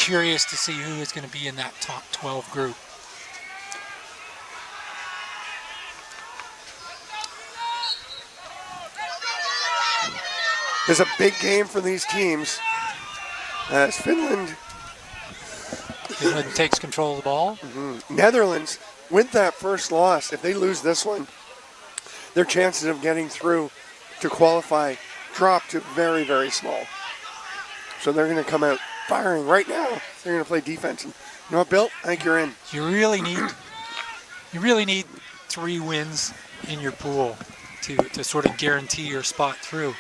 curious to see who is going to be in that top 12 group. It's a big game for these teams as Finland takes control of the ball. Netherlands, with that first loss, if they lose this one, their chances of getting through to qualify drop to very, very small. So they're going to come out firing right now. They're going to play defense. And you know what, Bill? I think you're in. You really need 3 wins in your pool to sort of guarantee your spot through.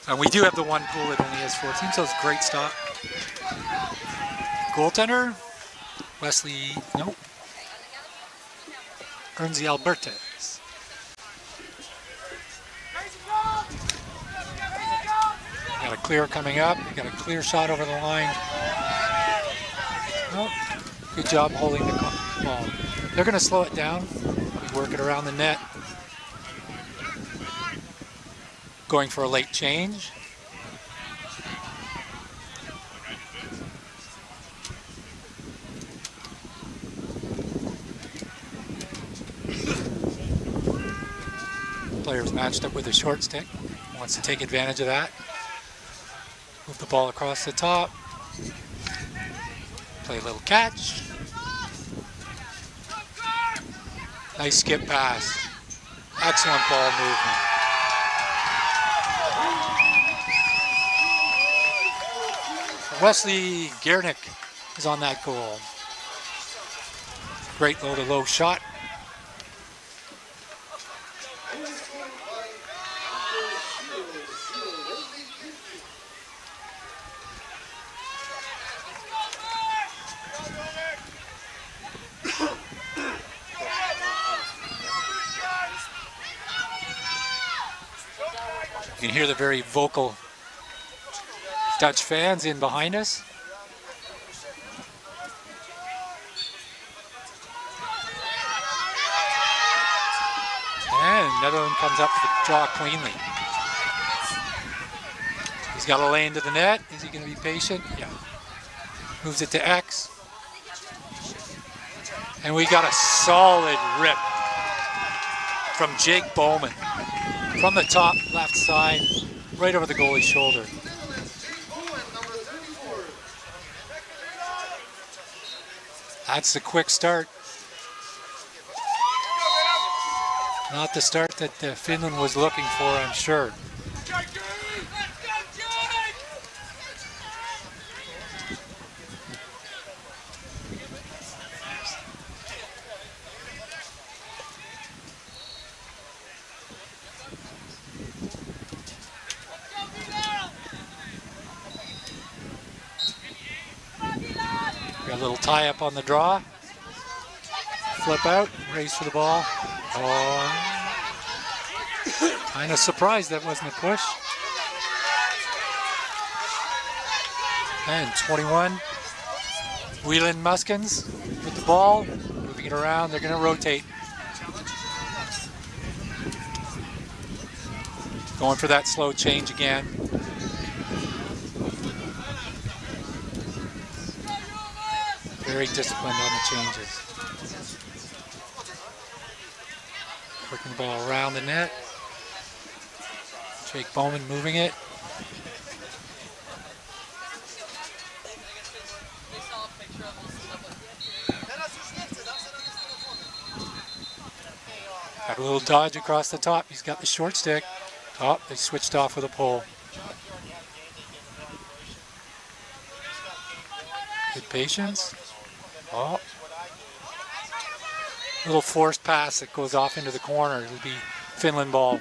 And we do have the one pool that only has 4 teams, so it's a great stop. Goaltender, Wesley, nope. Ernzi Albertes. Got a clear coming up. You got a clear shot over the line. Oh, good job holding the ball. They're going to slow it down. Work it around the net. Going for a late change. Player's matched up with a short stick. Wants to take advantage of that. Move the ball across the top. Play a little catch. Nice skip pass. Excellent ball movement. Wesley Giernick is on that goal. Great low-to-low shot. You can hear the very vocal Dutch fans in behind us. And Netherlands comes up to draw cleanly. He's got to lay into the net. Is he going to be patient? Yeah. Moves it to X. And we got a solid rip from Jake Bowman. From the top left side, right over the goalie's shoulder. That's the quick start. Not the start that Finland was looking for, I'm sure. Got a little tie up on the draw. Flip out, race for the ball. Oh, kind of surprised that wasn't a push. And 21, Whelan Muskins with the ball, moving it around. They're going to rotate. Going for that slow change again. Very disciplined on the changes. Working the ball around the net. Jake Bowman moving it. Got a little dodge across the top. He's got the short stick. Oh, they switched off with a pole. Good patience. Oh. Little forced pass that goes off into the corner. It'll be Finland ball.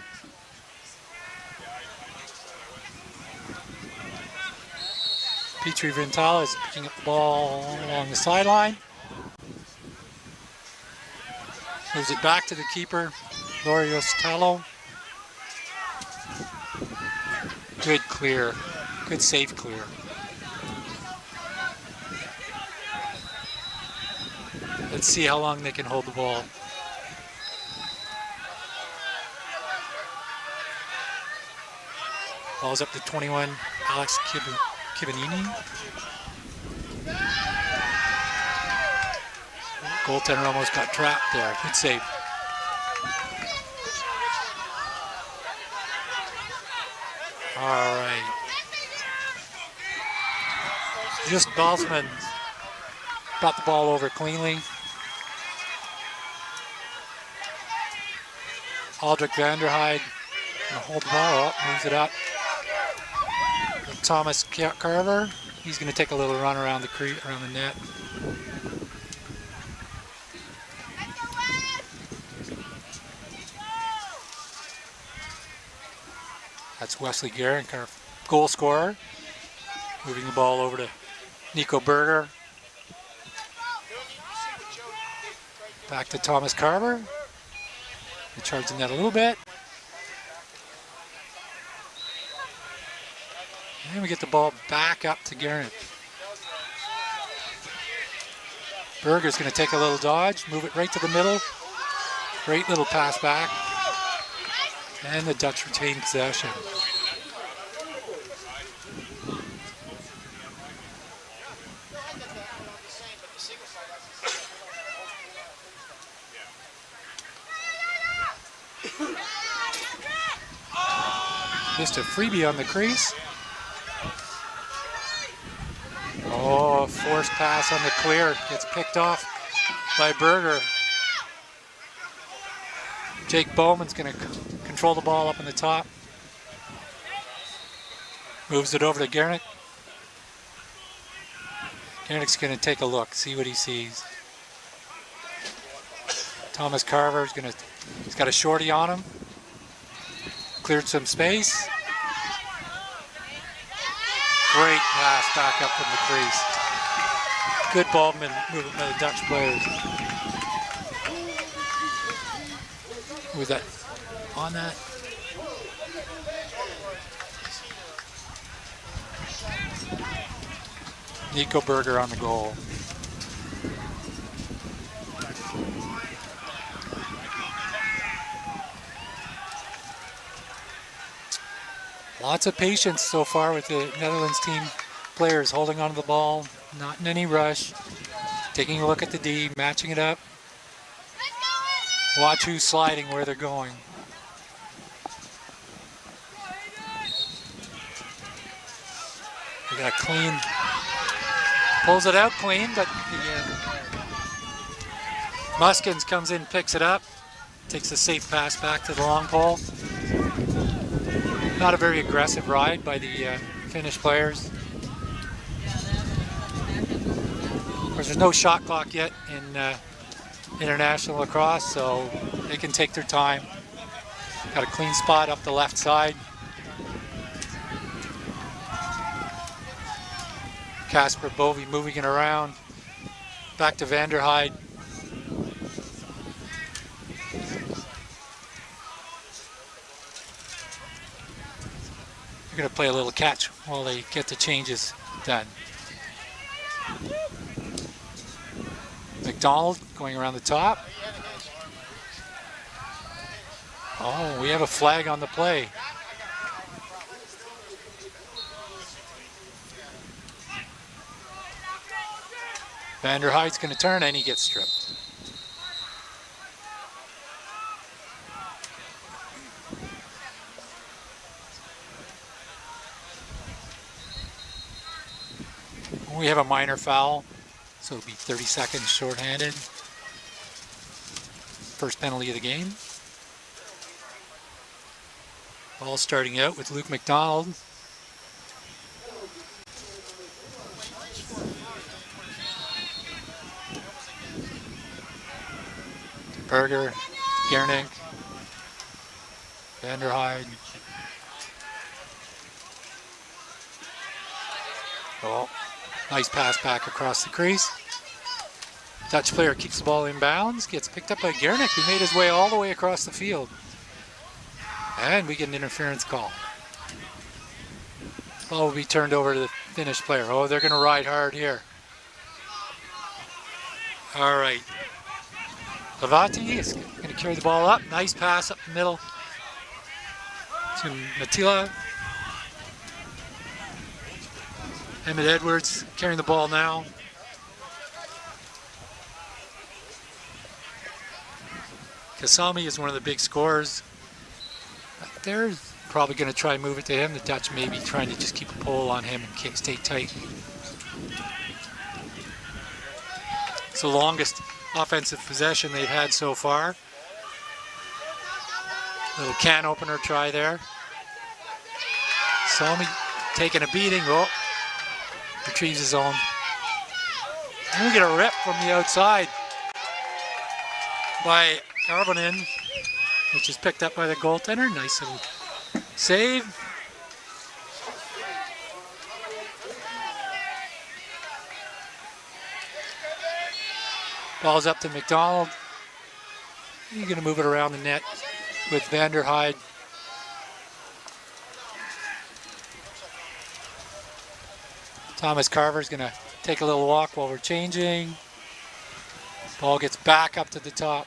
Petri Vintal is picking up the ball along the sideline. Moves it back to the keeper, Lorios Talo. Good clear. Good safe clear. Let's see how long they can hold the ball. Ball's up to 21, Alex Kibanini. Goaltender almost got trapped there. Good save. All right. Just Balsman got the ball over cleanly. Aldrich Vanderhyde gonna hold the ball up, moves it up. Thomas Carver, he's gonna take a little run around around the net. That's Wesley Garrick, our goal scorer. Moving the ball over to Nico Berger. Back to Thomas Carver. He charged the net a little bit. And we get the ball back up to Garrick. Berger's going to take a little dodge, move it right to the middle. Great little pass back. And the Dutch retain possession. Just a freebie on the crease. Oh, forced pass on the clear. Gets picked off by Berger. Jake Bowman's going to control the ball up in the top. Moves it over to Garnick. Garnick's going to take a look, see what he sees. Thomas Carver's he's got a shorty on him. Cleared some space. Great pass back up from the crease. Good ball movement by the Dutch players. Who was that on that? Nico Berger on the goal. Lots of patience so far with the Netherlands team players holding onto the ball, not in any rush, taking a look at the D, matching it up. Watch who's sliding, where they're going. They got a clean, pulls it out clean, but Muskins comes in, picks it up, takes a safe pass back to the long pole. Not a very aggressive ride by the Finnish players. Of course, there's no shot clock yet in international lacrosse, so they can take their time. Got a clean spot up the left side. Casper Bovey moving it around. Back to Vanderhyde. Going to play a little catch while they get the changes done. McDonald going around the top. Oh, we have a flag on the play. Vanderhyde's going to turn and he gets stripped. We have a minor foul, so it'll be 30 seconds shorthanded. First penalty of the game. Ball starting out with Luke McDonald. Berger, Gernick, Vanderhyde. Oh. Nice pass back across the crease. Dutch player keeps the ball in bounds, gets picked up by Gernick, who made his way all the way across the field. And we get an interference call. Ball will be turned over to the Finnish player. Oh, they're going to ride hard here. All right. Lavati is going to carry the ball up. Nice pass up the middle to Matila. Emmett Edwards carrying the ball now. Kasami is one of the big scorers. They're probably going to try and move it to him. The Dutch may be trying to just keep a pole on him and stay tight. It's the longest offensive possession they've had so far. Little can opener try there. Salmi taking a beating. Oh, retrieves his own. And we get a rip from the outside by Karvonen, which is picked up by the goaltender. Nice little save. Ball's up to McDonald. He's going to move it around the net with Vanderhyde. Thomas Carver's going to take a little walk while we're changing. Ball gets back up to the top.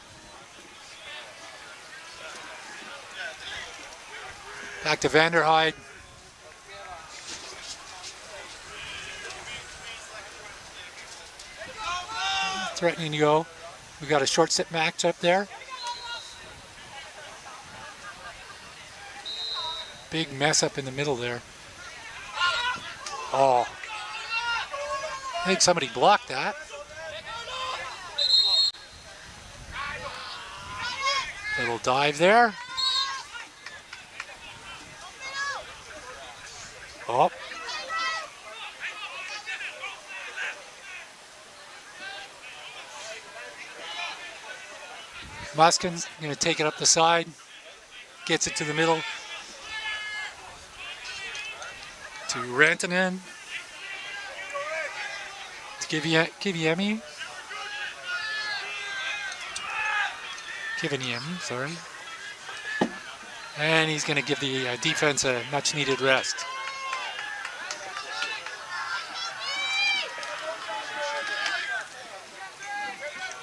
Back to Vanderhyde. Threatening to go. We got a short sit match up there. Big mess up in the middle there. Oh. I think somebody blocked that. Little dive there. Oh. Muskin's going to take it up the side. Gets it to the middle. To Rantanen. To Kiviniemi. Kiviniemi, sorry. And he's going to give the defense a much needed rest.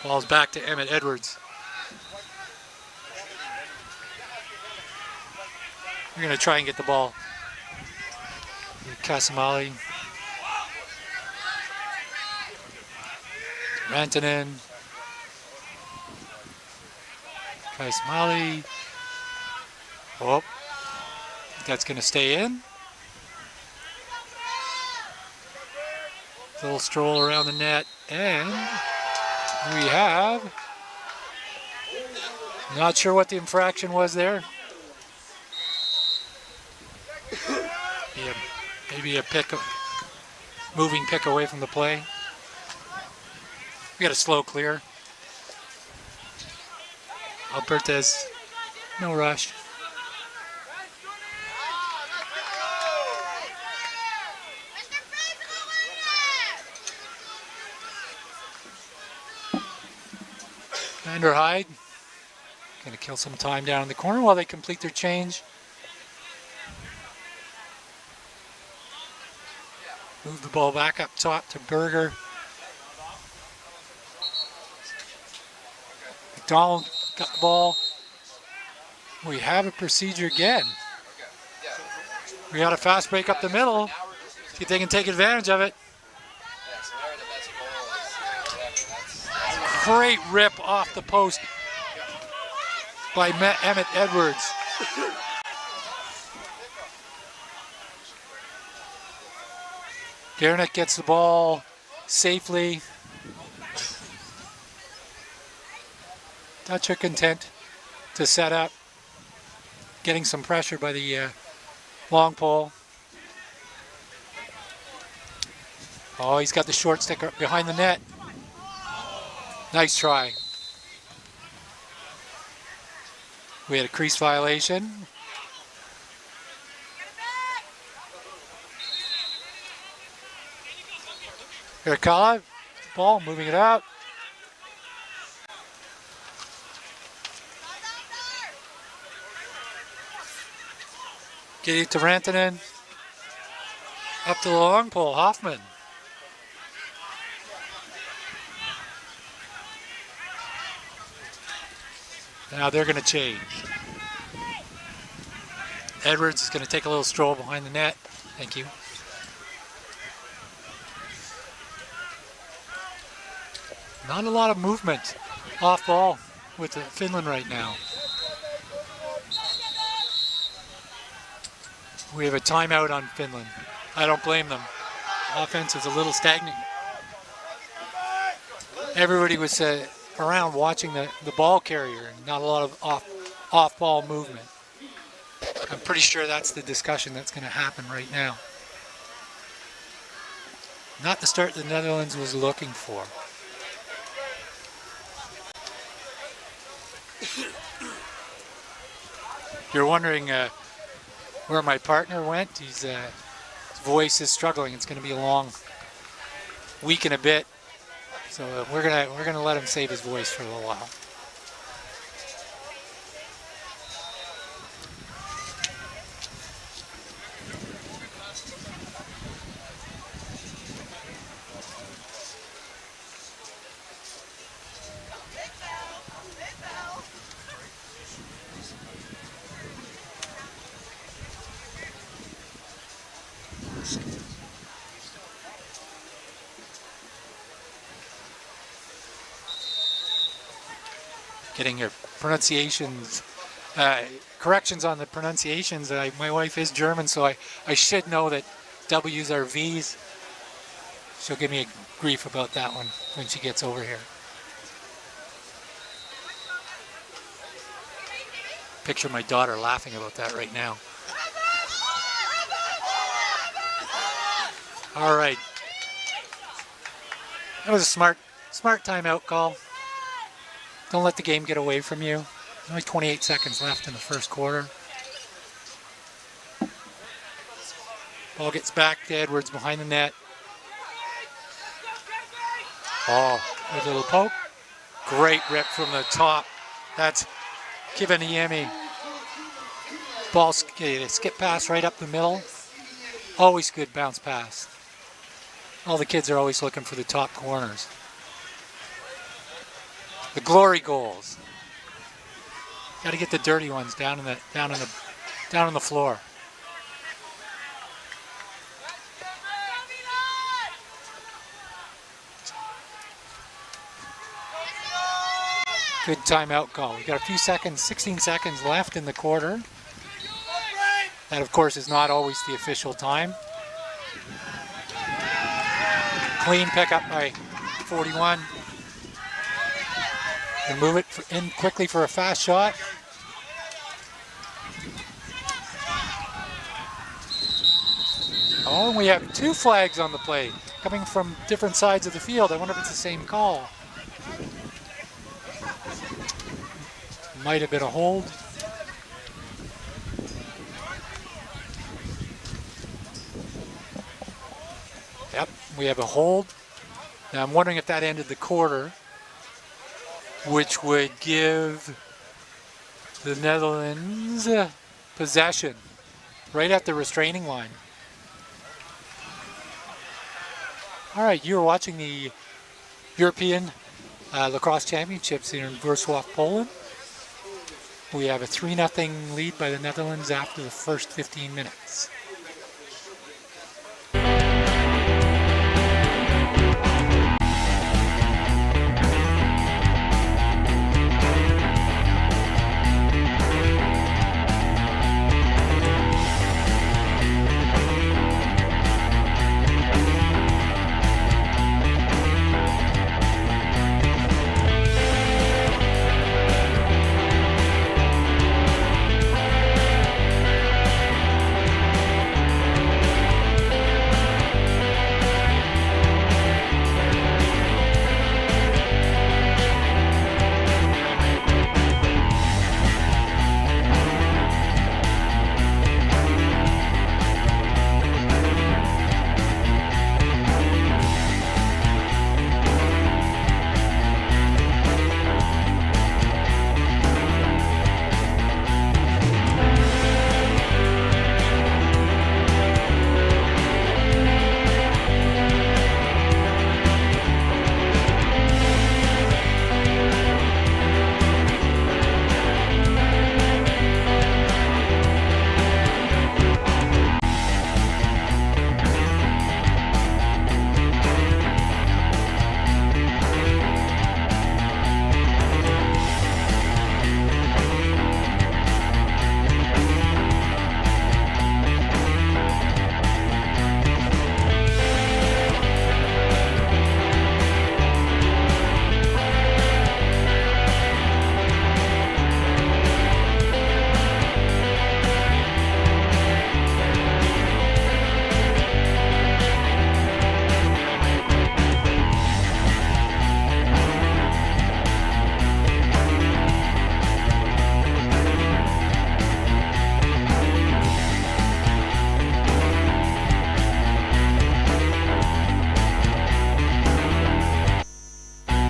Ball's back to Emmett Edwards. We're going to try and get the ball. Casamali. Rantanen. Casamali. Oh, that's going to stay in. Little stroll around the net, and we have, not sure what the infraction was there. Yeah, maybe a moving pick away from the play. We got a slow clear. Albertez, no rush. Vanderhyde going to kill some time down in the corner while they complete their change. Move the ball back up top to Berger. McDonald got the ball. We have a procedure again. We got a fast break up the middle. See if they can take advantage of it. Great rip off the post by Emmett Edwards. Garnett gets the ball safely. Dutch are content to set up, getting some pressure by the long pole. Oh, he's got the short stick behind the net. Nice try. We had a crease violation. Hirkala, ball, moving it out. Getting it to Rantanen. Up to the long pole, Hoffman. Now they're going to change. Edwards is going to take a little stroll behind the net. Thank you. Not a lot of movement off ball with Finland right now. We have a timeout on Finland. I don't blame them. Offense is a little stagnant. Everybody was around watching the ball carrier and not a lot of off-ball movement. I'm pretty sure that's the discussion that's going to happen right now. Not the start the Netherlands was looking for. You're wondering where my partner went. His voice is struggling. It's going to be a long week and a bit, so we're gonna let him save his voice for a little while. Getting your pronunciations, corrections on the pronunciations. My wife is German, so I should know that W's are V's. She'll give me a grief about that one when she gets over here. Picture my daughter laughing about that right now. All right. That was a smart timeout call. Don't let the game get away from you. Only 28 seconds left in the first quarter. Ball gets back to Edwards behind the net. Oh, a little poke. Great rip from the top. That's Kivaniemi. Ball skip pass right up the middle. Always good bounce pass. All the kids are always looking for the top corners. The glory goals. Got to get the dirty ones down on the floor. Good timeout call. We got a few seconds, 16 seconds left in the quarter. That, of course, is not always the official time. Clean pickup by 41. And move it in quickly for a fast shot. Oh, and we have two flags on the play coming from different sides of the field. I wonder if it's the same call. Might have been a hold. Yep, we have a hold. Now I'm wondering if that ended the quarter, which would give the Netherlands possession right at the restraining line. All right, you're watching the European Lacrosse Championships here in Wroclaw, Poland. We have a 3-0 lead by the Netherlands after the first 15 minutes.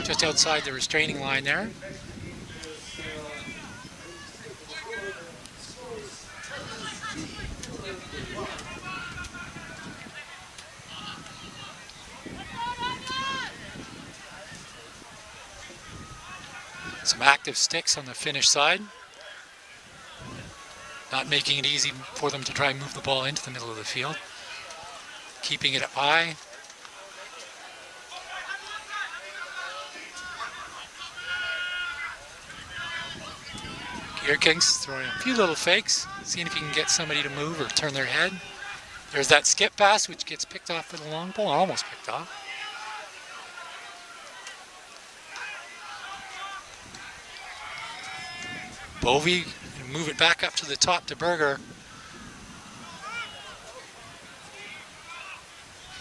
just outside the restraining line there. Some active sticks on the Finnish side. Not making it easy for them to try and move the ball into the middle of the field. Keeping it up high. King's throwing a few little fakes, seeing if he can get somebody to move or turn their head. There's that skip pass, which gets picked off with a long ball, almost picked off. Bovey, move it back up to the top to Berger.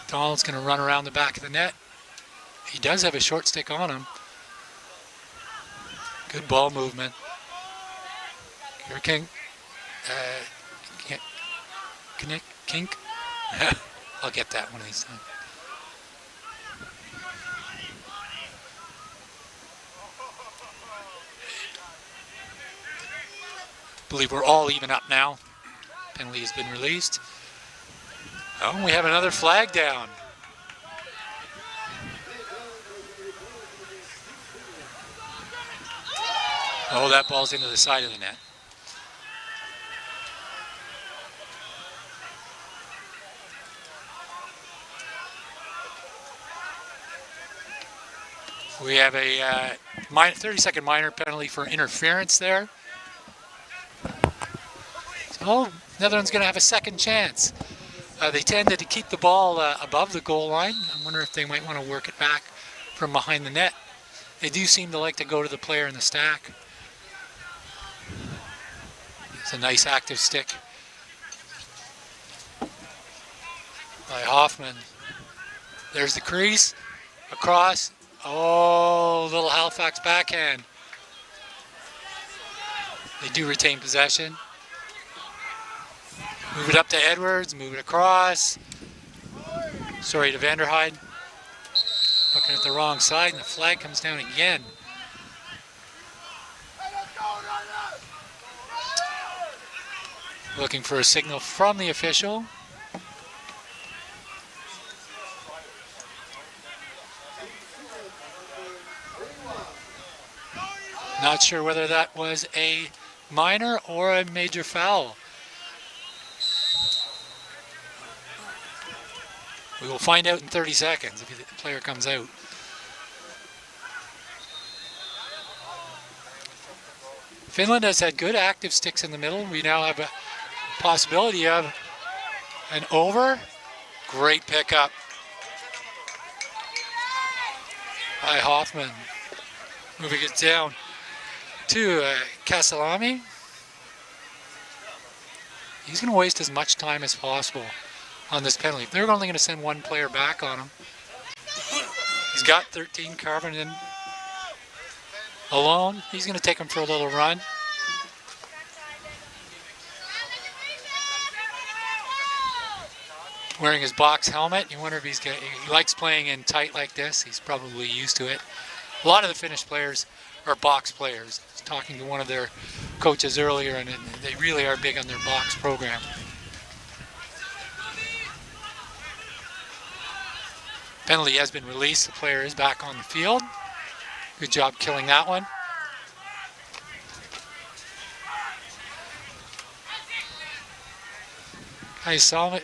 Donald's going to run around the back of the net. He does have a short stick on him. Good ball movement. King. Kink. I'll get that one of these times. Believe we're all even up now. Penalty has been released. Oh, we have another flag down. Oh, that ball's into the side of the net. We have a 30-second minor penalty for interference there. So Netherlands going to have a second chance. They tended to keep the ball above the goal line. I wonder if they might want to work it back from behind the net. They do seem to like to go to the player in the stack. It's a nice active stick by Hoffman. There's the crease. Across. Oh, little Halifax backhand. They do retain possession. Move it up to Edwards, move it across. Sorry to Vanderheide. Looking at the wrong side, and the flag comes down again. Looking for a signal from the official. Not sure whether that was a minor or a major foul. We will find out in 30 seconds if the player comes out. Finland has had good active sticks in the middle. We now have a possibility of an over. Great pickup by Hoffman. Moving it down to Castellami. He's going to waste as much time as possible on this penalty. They're only going to send one player back on him. He's got 13, Karvinen alone. He's going to take him for a little run. Wearing his box helmet. You wonder if he likes playing in tight like this. He's probably used to it. A lot of the Finnish players are box players. I was talking to one of their coaches earlier, and they really are big on their box program. Penalty has been released. The player is back on the field. Good job killing that one. Salami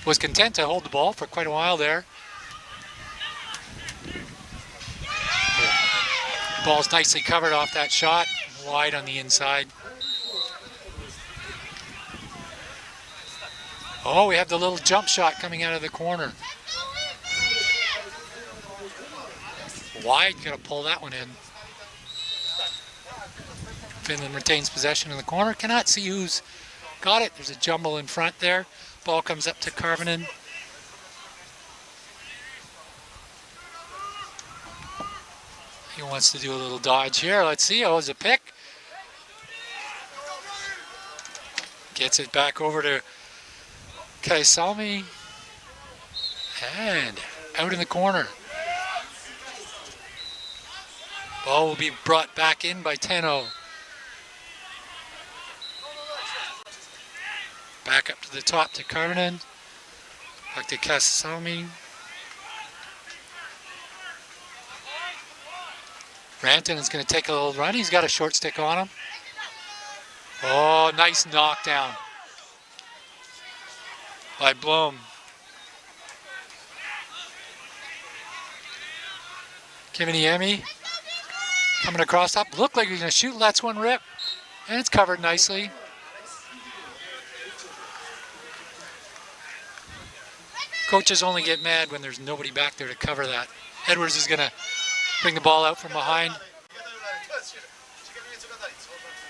was content to hold the ball for quite a while there. The ball's nicely covered off that shot, wide on the inside. Oh, we have the little jump shot coming out of the corner. Wide, gotta pull that one in. Finland retains possession in the corner. Cannot see who's got it. There's a jumble in front there. Ball comes up to Karvinen. He wants to do a little dodge here. Let's see. Oh, it's a pick. Gets it back over to Kaisalmi. And out in the corner. Ball will be brought back in by Tenno. Back up to the top to Karnen. Back to Kasami. Ranton is going to take a little run. He's got a short stick on him. Oh, nice knockdown by Blom. Kiminiemi coming across top. Looked like he's going to shoot. Lets one rip. And it's covered nicely. Coaches only get mad when there's nobody back there to cover that. Edwards is going to bring the ball out from behind.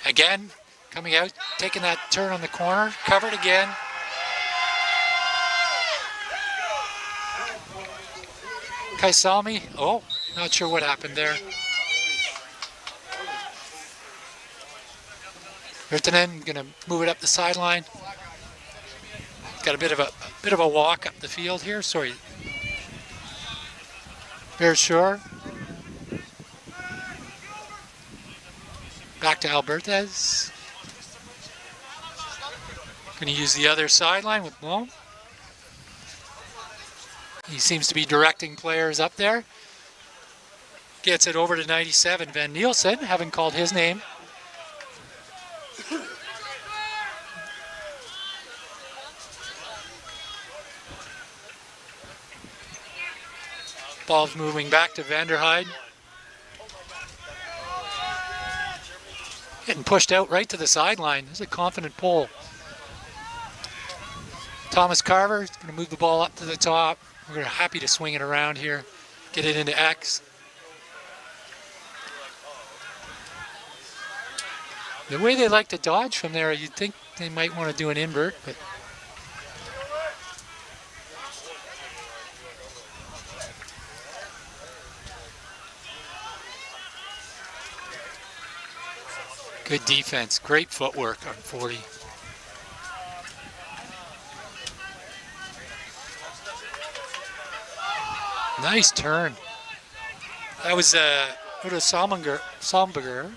Again, coming out, taking that turn on the corner. Covered again. Kaisami. Oh, not sure what happened there. Virtanen going to move it up the sideline. Got a bit of a walk up the field here. Sorry. Bears Shore. Back to Albertez. Going to use the other sideline with Blom. He seems to be directing players up there. Gets it over to 97. Van Nielsen, having called his name. Ball's moving back to Vanderheide. Getting pushed out right to the sideline. This is a confident pull. Thomas Carver is going to move the ball up to the top. We're happy to swing it around here. Get it into X. The way they like to dodge from there, you'd think they might want to do an invert, but good defense, great footwork on 40. Nice turn. That was Udo Salmberger.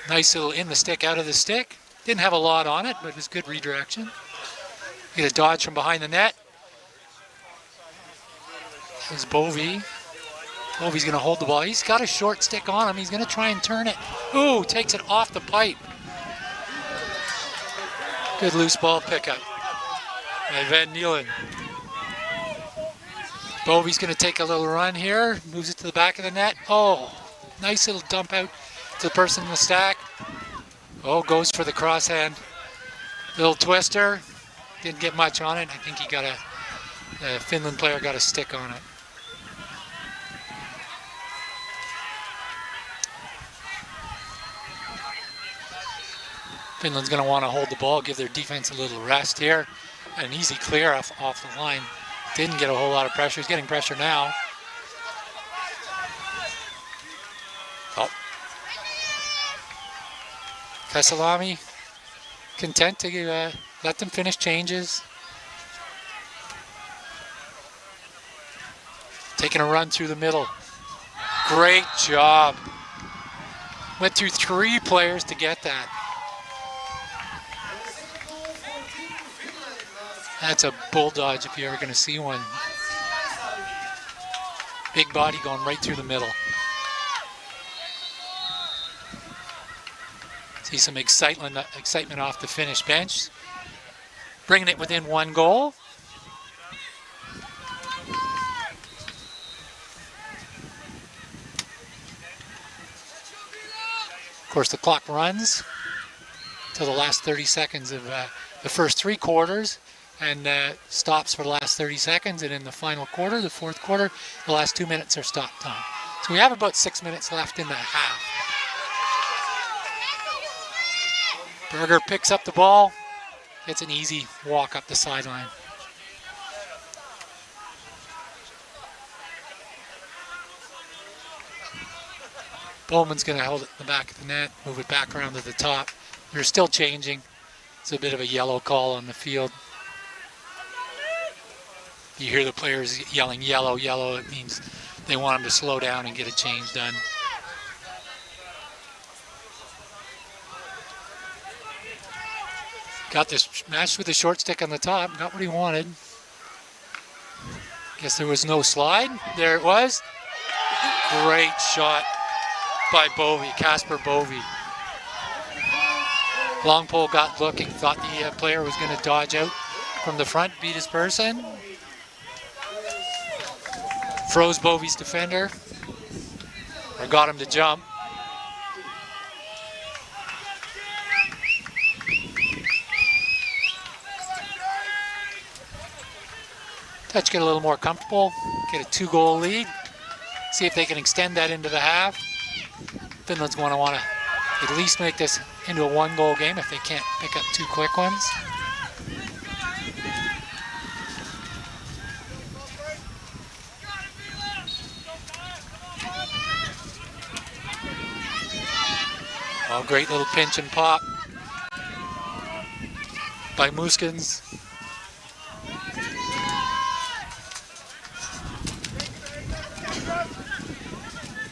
Nice little in the stick, out of the stick. Didn't have a lot on it, but it was good redirection. Get a dodge from behind the net. There's Bovey. Bovey's going to hold the ball. He's got a short stick on him. He's going to try and turn it. Ooh, takes it off the pipe. Good loose ball pickup by Van Nielen. Bovey's going to take a little run here. Moves it to the back of the net. Oh, nice little dump out to the person in the stack. Oh, goes for the crosshand. Little twister. Didn't get much on it. I think he got a Finland player got a stick on it. Finland's going to want to hold the ball, give their defense a little rest here. An easy clear off the line. Didn't get a whole lot of pressure. He's getting pressure now. Oh. Kasalami content to let them finish changes. Taking a run through the middle. Great job. Went through 3 players to get that. That's a bull dodge if you're ever going to see one. Big body going right through the middle. See some excitement off the Finnish bench. Bringing it within 1 goal. Of course, the clock runs till the last 30 seconds of the first 3 quarters. And stops for the last 30 seconds, and in the final quarter, the 4th quarter, the last 2 minutes are stop time. So we have about 6 minutes left in the half. Berger picks up the ball, gets an easy walk up the sideline. Bowman's going to hold it in the back of the net, move it back around to the top. They're still changing. It's a bit of a yellow call on the field. You hear the players yelling yellow, yellow. It means they want him to slow down and get a change done. Got this match with the short stick on the top. Got what he wanted. Guess there was no slide. There it was. Great shot by Bovey, Casper Bovey. Long pole got looking, thought the player was going to dodge out from the front, beat his person. Froze Bovey's defender, or got him to jump. Dutch get a little more comfortable, get a 2-goal lead. See if they can extend that into the half. Finland's going to want to at least make this into a 1-goal game if they can't pick up 2 quick ones. Oh, great little pinch and pop by Mooskens.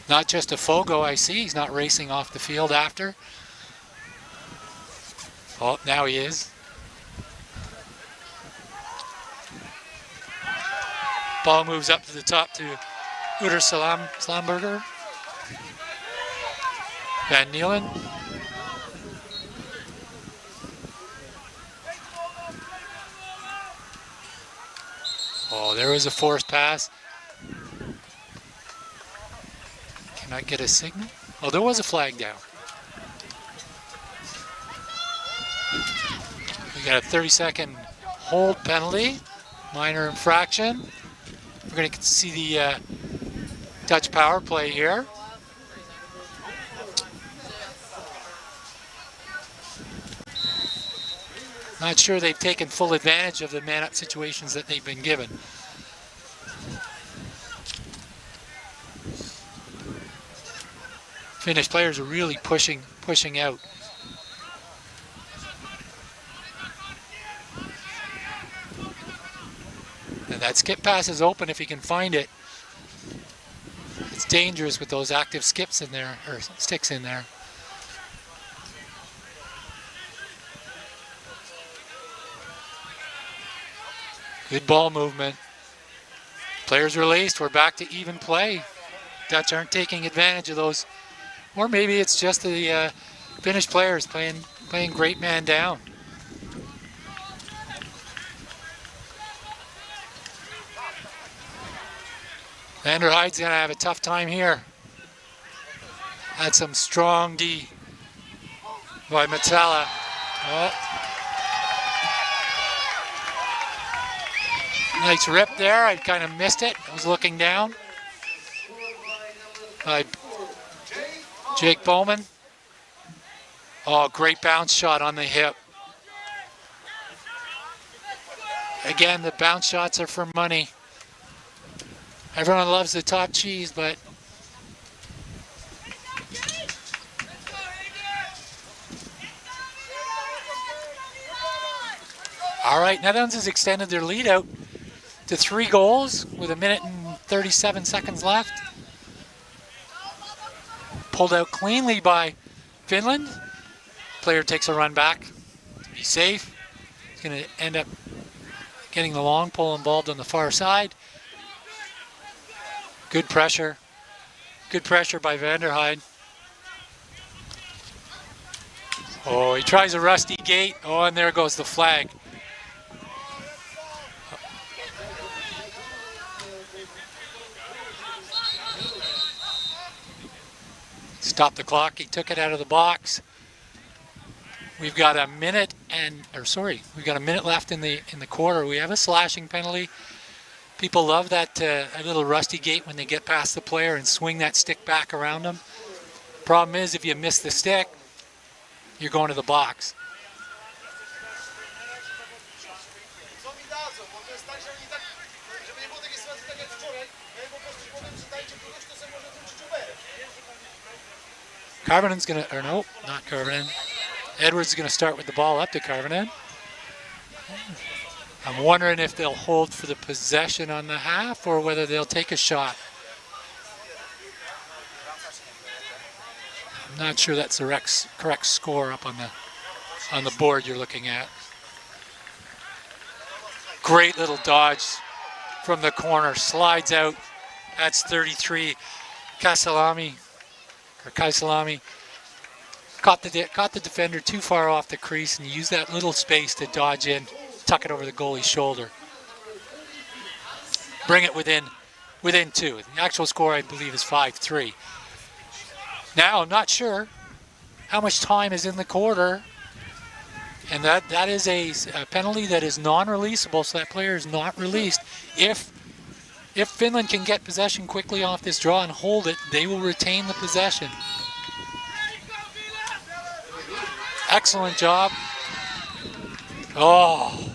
Not just a Fogo, I see. He's not racing off the field after. Oh, now he is. Ball moves up to the top to Uter Slamberger. Van Nielen. Oh, there was a forced pass. Can I get a signal? Oh, there was a flag down. We got a 30-second hold penalty, minor infraction. We're going to see the Dutch power play here. Not sure they've taken full advantage of the man-up situations that they've been given. Finnish players are really pushing out. And that skip pass is open if he can find it. It's dangerous with those active skips in there, or sticks in there. Good ball movement. Players released. We're back to even play. Dutch aren't taking advantage of those. Or maybe it's just the Finnish players playing great man down. Vanderheid's going to have a tough time here. Had some strong D by Matala. Oh. Nice rip there. I kind of missed it. I was looking down. Jake Bowman. Oh, great bounce shot on the hip. Again, the bounce shots are for money. Everyone loves the top cheese, but all right, Netherlands has extended their lead out to 3 goals with 1 minute and 37 seconds left. Pulled out cleanly by Finland. Player takes a run back to be safe. He's going to end up getting the long pole involved on the far side. Good pressure. Good pressure by Vanderheid. Oh, he tries a rusty gate. Oh, and there goes the flag. Stop the clock. He took it out of the box. We've got a minute we've got a minute left in the quarter. We have a slashing penalty. People love that a little rusty gate when they get past the player and swing that stick back around them. Problem is, if you miss the stick, you're going to the box. Karvinen's going to, or no, not Karvinen. Edwards is going to start with the ball up to Karvinen. I'm wondering if they'll hold for the possession on the half or whether they'll take a shot. Not sure that's the correct score up on the board you're looking at. Great little dodge from the corner, slides out. That's 33. Kaisalami caught the defender too far off the crease and used that little space to dodge in, tuck it over the goalie's shoulder. Bring it within 2. The actual score, I believe, is 5-3. Now, I'm not sure how much time is in the quarter, and that is a penalty that is non-releasable, so that player is not released. If Finland can get possession quickly off this draw and hold it, they will retain the possession. Excellent job. Oh.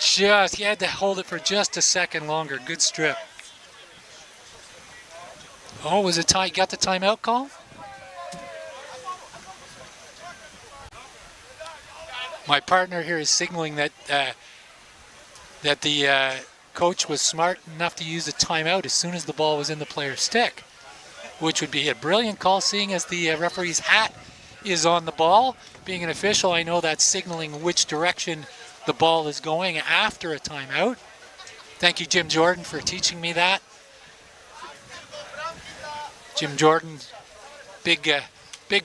He had to hold it for just a second longer. Good strip. Oh, was it tie? Got the timeout call? My partner here is signaling that the coach was smart enough to use a timeout as soon as the ball was in the player's stick, which would be a brilliant call, seeing as the referee's hat is on the ball. Being an official, I know that's signaling which direction the ball is going after a timeout. Thank you, Jim Jordan, for teaching me that. Jim Jordan, big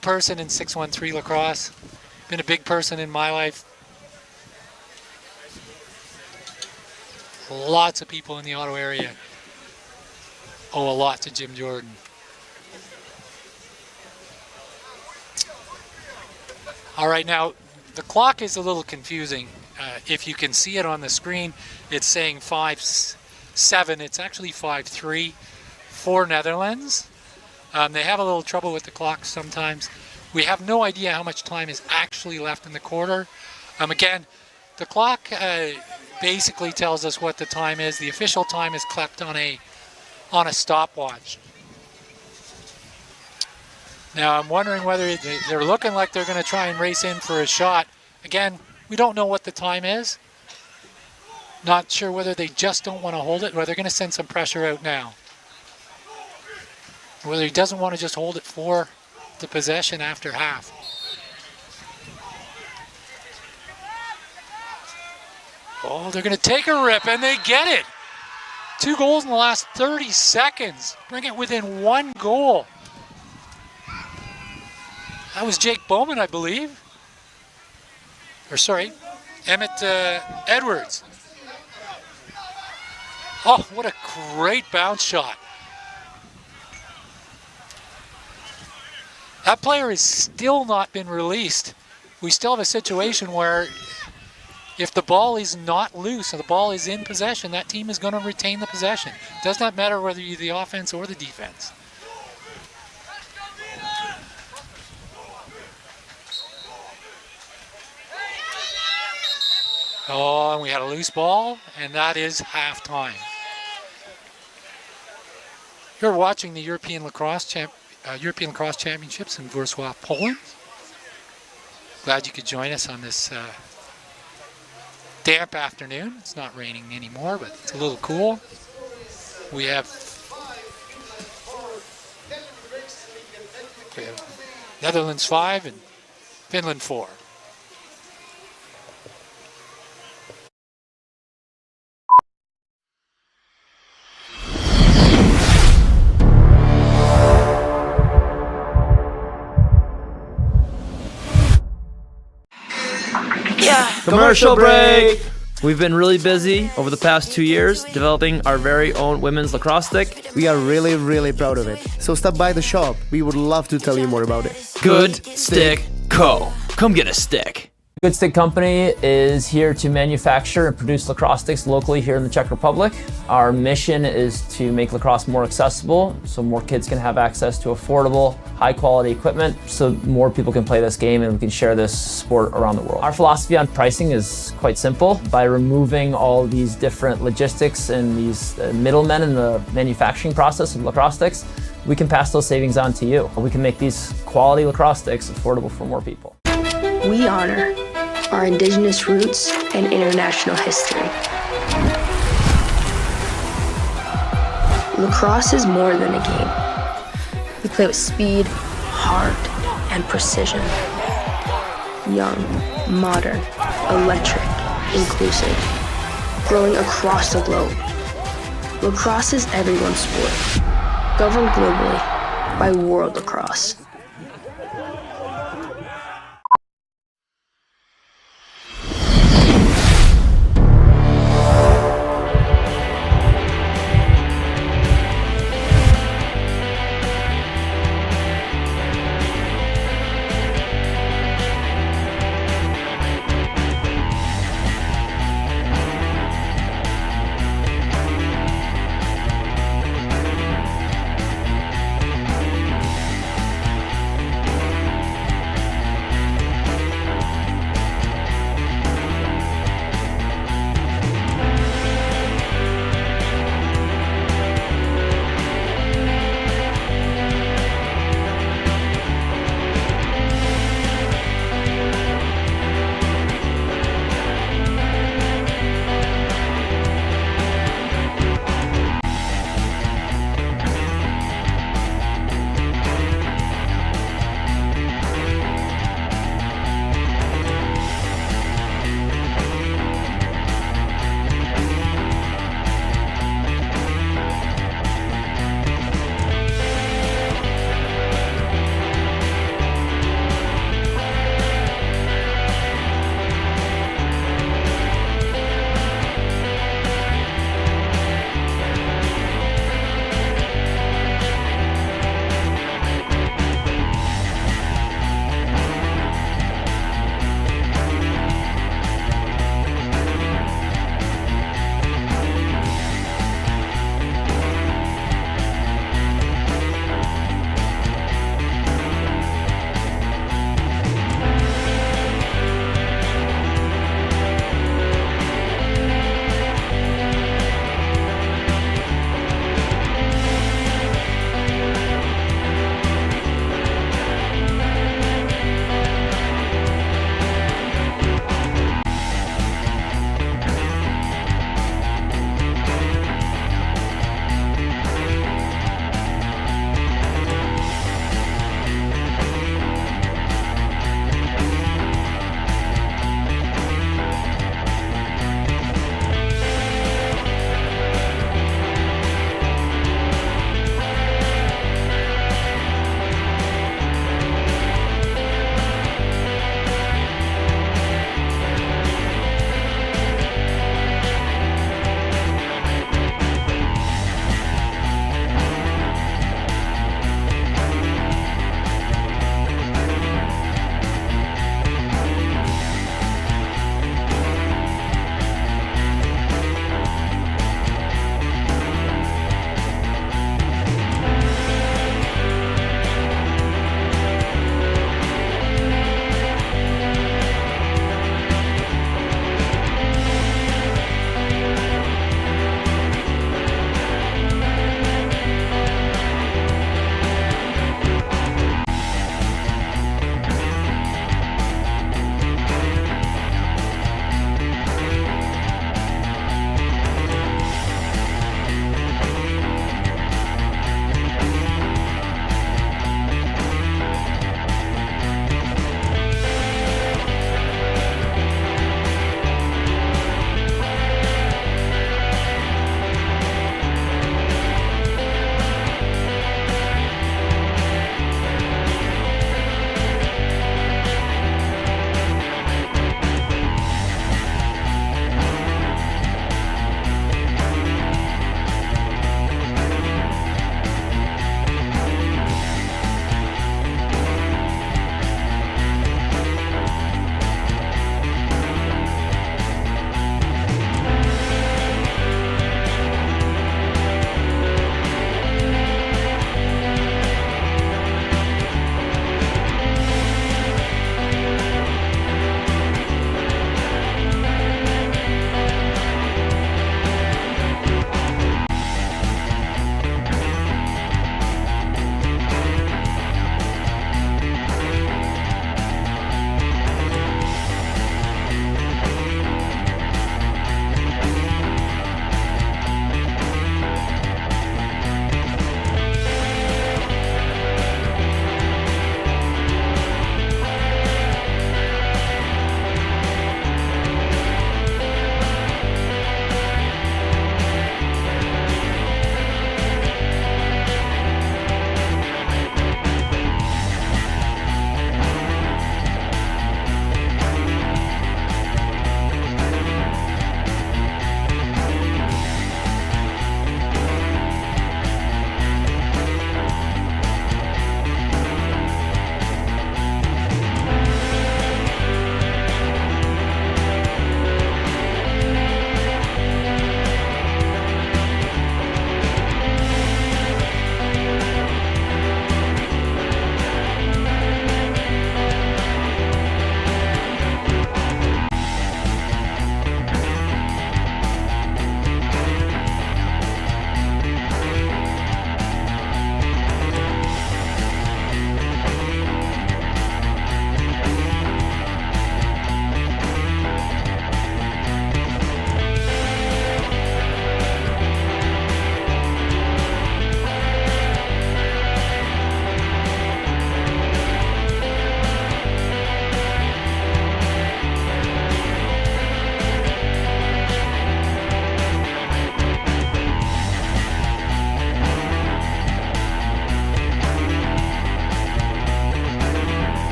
person in 613 lacrosse. Been a big person in my life. Lots of people in the Ottawa area owe a lot to Jim Jordan. All right, now the clock is a little confusing. If you can see it on the screen, it's saying 5-7. It's actually 5-3 for Netherlands. They have a little trouble with the clock sometimes. We have no idea how much time is actually left in the quarter. Again, the clock basically tells us what the time is. The official time is kept on a stopwatch. Now I'm wondering whether they're looking like they're going to try and race in for a shot. Again, we don't know what the time is. Not sure whether they just don't want to hold it, or they're going to send some pressure out now. Whether he doesn't want to just hold it for the possession after half. Oh, they're going to take a rip, and they get it. 2 goals in the last 30 seconds. Bring it within 1 goal. That was Jake Bowman, I believe. Or sorry, Emmett Edwards. Oh, what a great bounce shot. That player has still not been released. We still have a situation where if the ball is not loose and the ball is in possession, that team is going to retain the possession. It does not matter whether you're the offense or the defense. Oh, and we had a loose ball, and that is halftime. You're watching the European Lacrosse Championships in Wroclaw, Poland. Glad you could join us on this damp afternoon. It's not raining anymore, but it's a little cool. We have Netherlands 5 and Finland 4. Commercial break! We've been really busy over the past 2 years developing our very own women's lacrosse stick. We are really, really proud of it. So stop by the shop. We would love to tell you more about it. Good Stick Co. Come get a stick. Good Stick Company is here to manufacture and produce lacrosse sticks locally here in the Czech Republic. Our mission is to make lacrosse more accessible so more kids can have access to affordable, high-quality equipment so more people can play this game and we can share this sport around the world. Our philosophy on pricing is quite simple. By removing all these different logistics and these middlemen in the manufacturing process of lacrosse sticks, we can pass those savings on to you. We can make these quality lacrosse sticks affordable for more people. We honor our indigenous roots and international history. Lacrosse is more than a game. We play with speed, heart, and precision. Young, modern, electric, inclusive. Growing across the globe. Lacrosse is everyone's sport. Governed globally by World Lacrosse.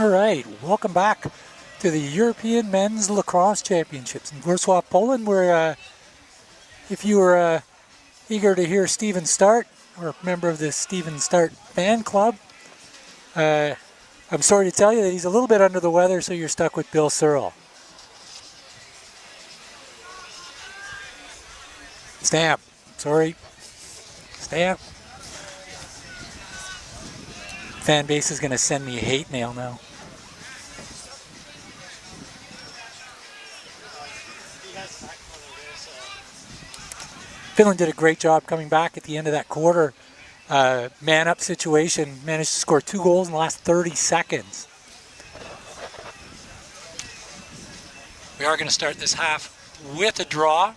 All right, welcome back to the European Men's Lacrosse Championships in Wroclaw, Poland, where if you were eager to hear Steven Start, or a member of the Steven Start fan club, I'm sorry to tell you that he's a little bit under the weather, so you're stuck with Bill Searle. Stamp. Sorry. Stamp. Fan base is going to send me a hate mail now. Finland did a great job coming back at the end of that quarter. Man-up situation, managed to score 2 goals in the last 30 seconds. We are going to start this half with a draw.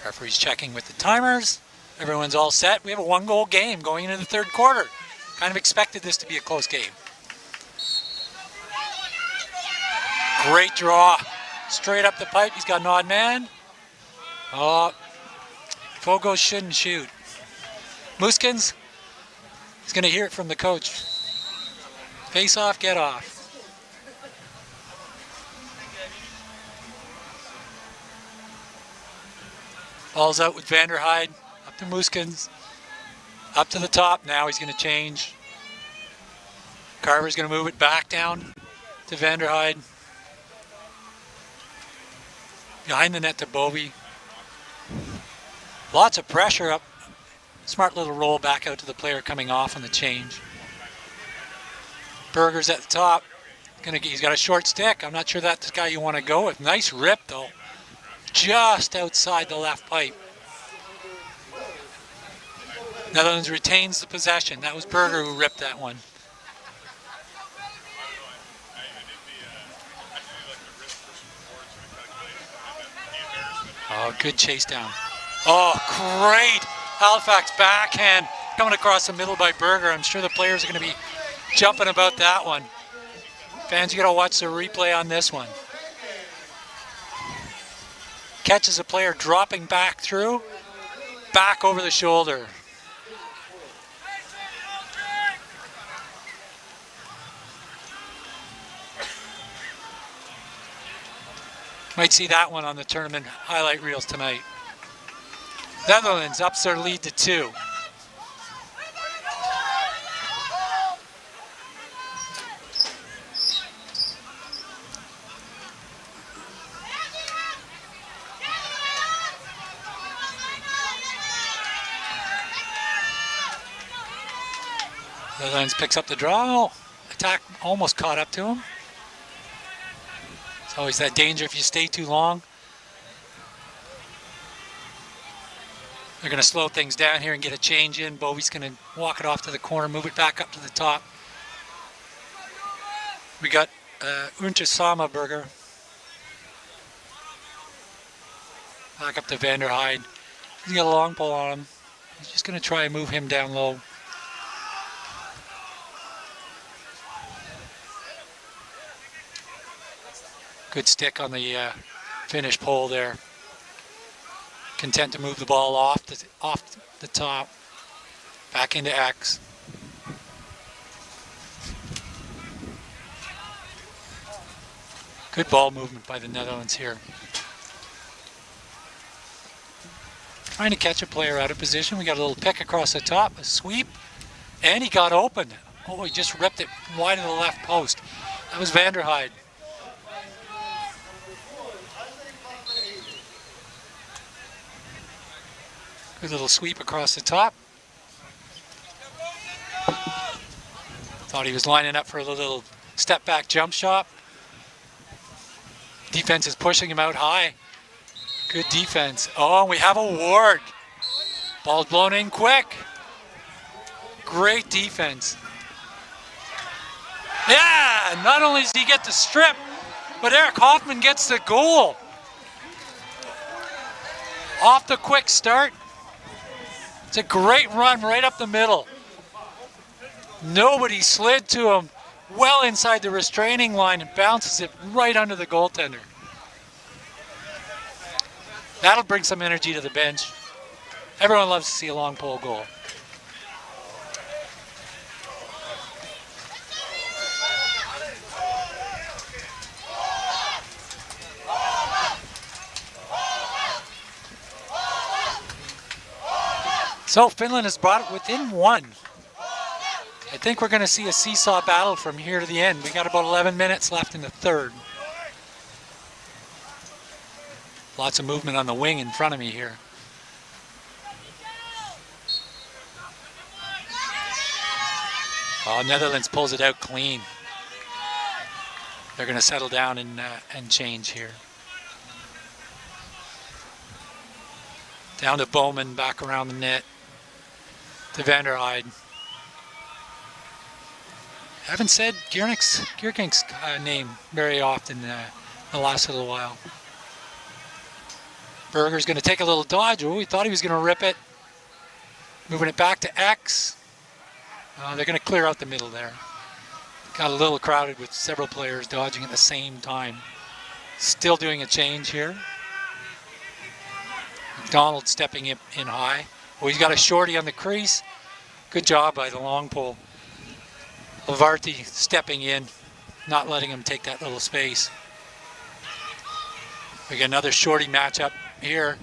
Referee's checking with the timers. Everyone's all set. We have a 1-goal game going into the third quarter. Kind of expected this to be a close game. Great draw. Straight up the pipe. He's got an odd man. Oh, Fogo shouldn't shoot. Muskins, he's going to hear it from the coach. Face off, get off. Ball's out with Vanderheide. Up to Muskins. Up to the top. Now he's going to change. Carver's going to move it back down to Vanderheide. Behind the net to Bovey. Lots of pressure up. Smart little roll back out to the player coming off on the change. Berger's at the top. He's got a short stick. I'm not sure that's the guy you want to go with. Nice rip though. Just outside the left pipe. Netherlands retains the possession. That was Berger who ripped that one. Oh, good chase down. Oh, great Halifax backhand coming across the middle by Berger. I'm sure the players are going to be jumping about that one. Fans, you got to watch the replay on this one. Catches a player dropping back through, back over the shoulder. Might see that one on the tournament highlight reels tonight. Netherlands ups their lead to 2. Netherlands picks up the draw. Attack almost caught up to him. It's always that danger if you stay too long. They're going to slow things down here and get a change in. Bovey's going to walk it off to the corner, move it back up to the top. We got Unter Berger. Back up to Vanderheide. He's got a long pull on him. He's just going to try and move him down low. Good stick on the finish pole there. Content to move the ball off the top, back into X. Good ball movement by the Netherlands here. Trying to catch a player out of position. We got a little pick across the top, a sweep, and he got open. Oh, he just ripped it wide of the left post. That was Vanderheide. Good little sweep across the top. Thought he was lining up for a little step back jump shot. Defense is pushing him out high. Good defense. Oh, and we have a Ward. Ball's blown in quick. Great defense. Yeah, not only does he get the strip, but Eric Hoffman gets the goal. Off the quick start. It's a great run right up the middle. Nobody slid to him well inside the restraining line and bounces it right under the goaltender. That'll bring some energy to the bench. Everyone loves to see a long pole goal. So Finland has brought it within one. I think we're going to see a seesaw battle from here to the end. We got about 11 minutes left in the third. Lots of movement on the wing in front of me here. Oh, Netherlands pulls it out clean. They're going to settle down and change here. Down to Bowman, back around the net. To Vanderheide. I haven't said Gierkink's name very often the last little while. Berger's going to take a little dodge. Oh, he thought he was going to rip it. Moving it back to X. They're going to clear out the middle there. Got a little crowded with several players dodging at the same time. Still doing a change here. McDonald stepping in high. Oh, he's got a shorty on the crease. Good job by the long pole. Lavarti stepping in, not letting him take that little space. We got another shorty matchup here.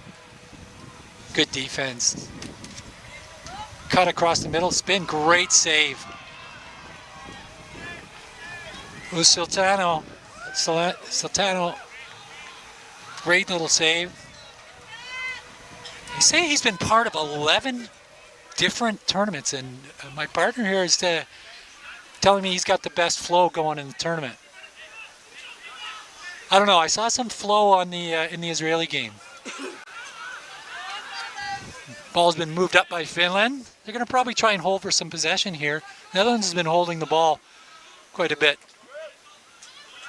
Good defense. Cut across the middle, spin, great save. Sultano, great little save. They say he's been part of 11 different tournaments, and my partner here is telling me he's got the best flow going in the tournament. I don't know. I saw some flow on the in the Israeli game. Ball's been moved up by Finland. They're going to probably try and hold for some possession here. Netherlands has been holding the ball quite a bit.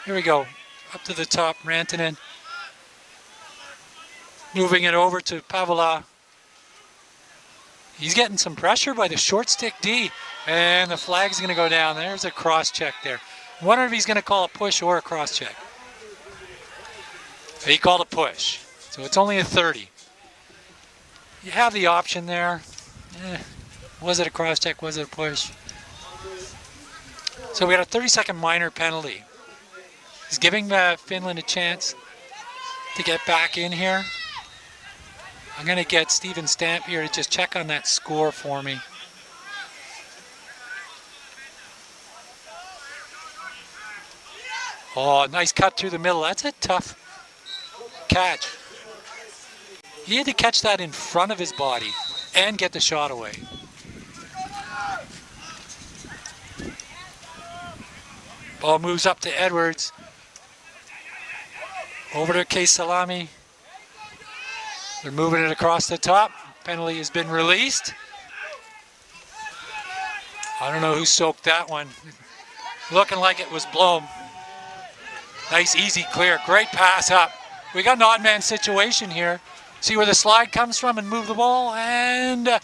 Here we go. Up to the top, Rantanen. Moving it over to Pavola. He's getting some pressure by the short stick D. And the flag's going to go down. There's a cross check there. I wonder if he's going to call a push or a cross check. He called a push. So it's only a 30. You have the option there. Was it a cross check? Was it a push? So we got a 30-second minor penalty. He's giving Finland a chance to get back in here. I'm going to get Steven Stamp here to just check on that score for me. Oh, nice cut through the middle. That's a tough catch. He had to catch that in front of his body and get the shot away. Ball moves up to Edwards. Over to Case Salami. They're moving it across the top. Penalty has been released. I don't know who soaked that one. Looking like it was Blom. Nice, easy clear. Great pass up. We got an odd man situation here. See where the slide comes from and move the ball. And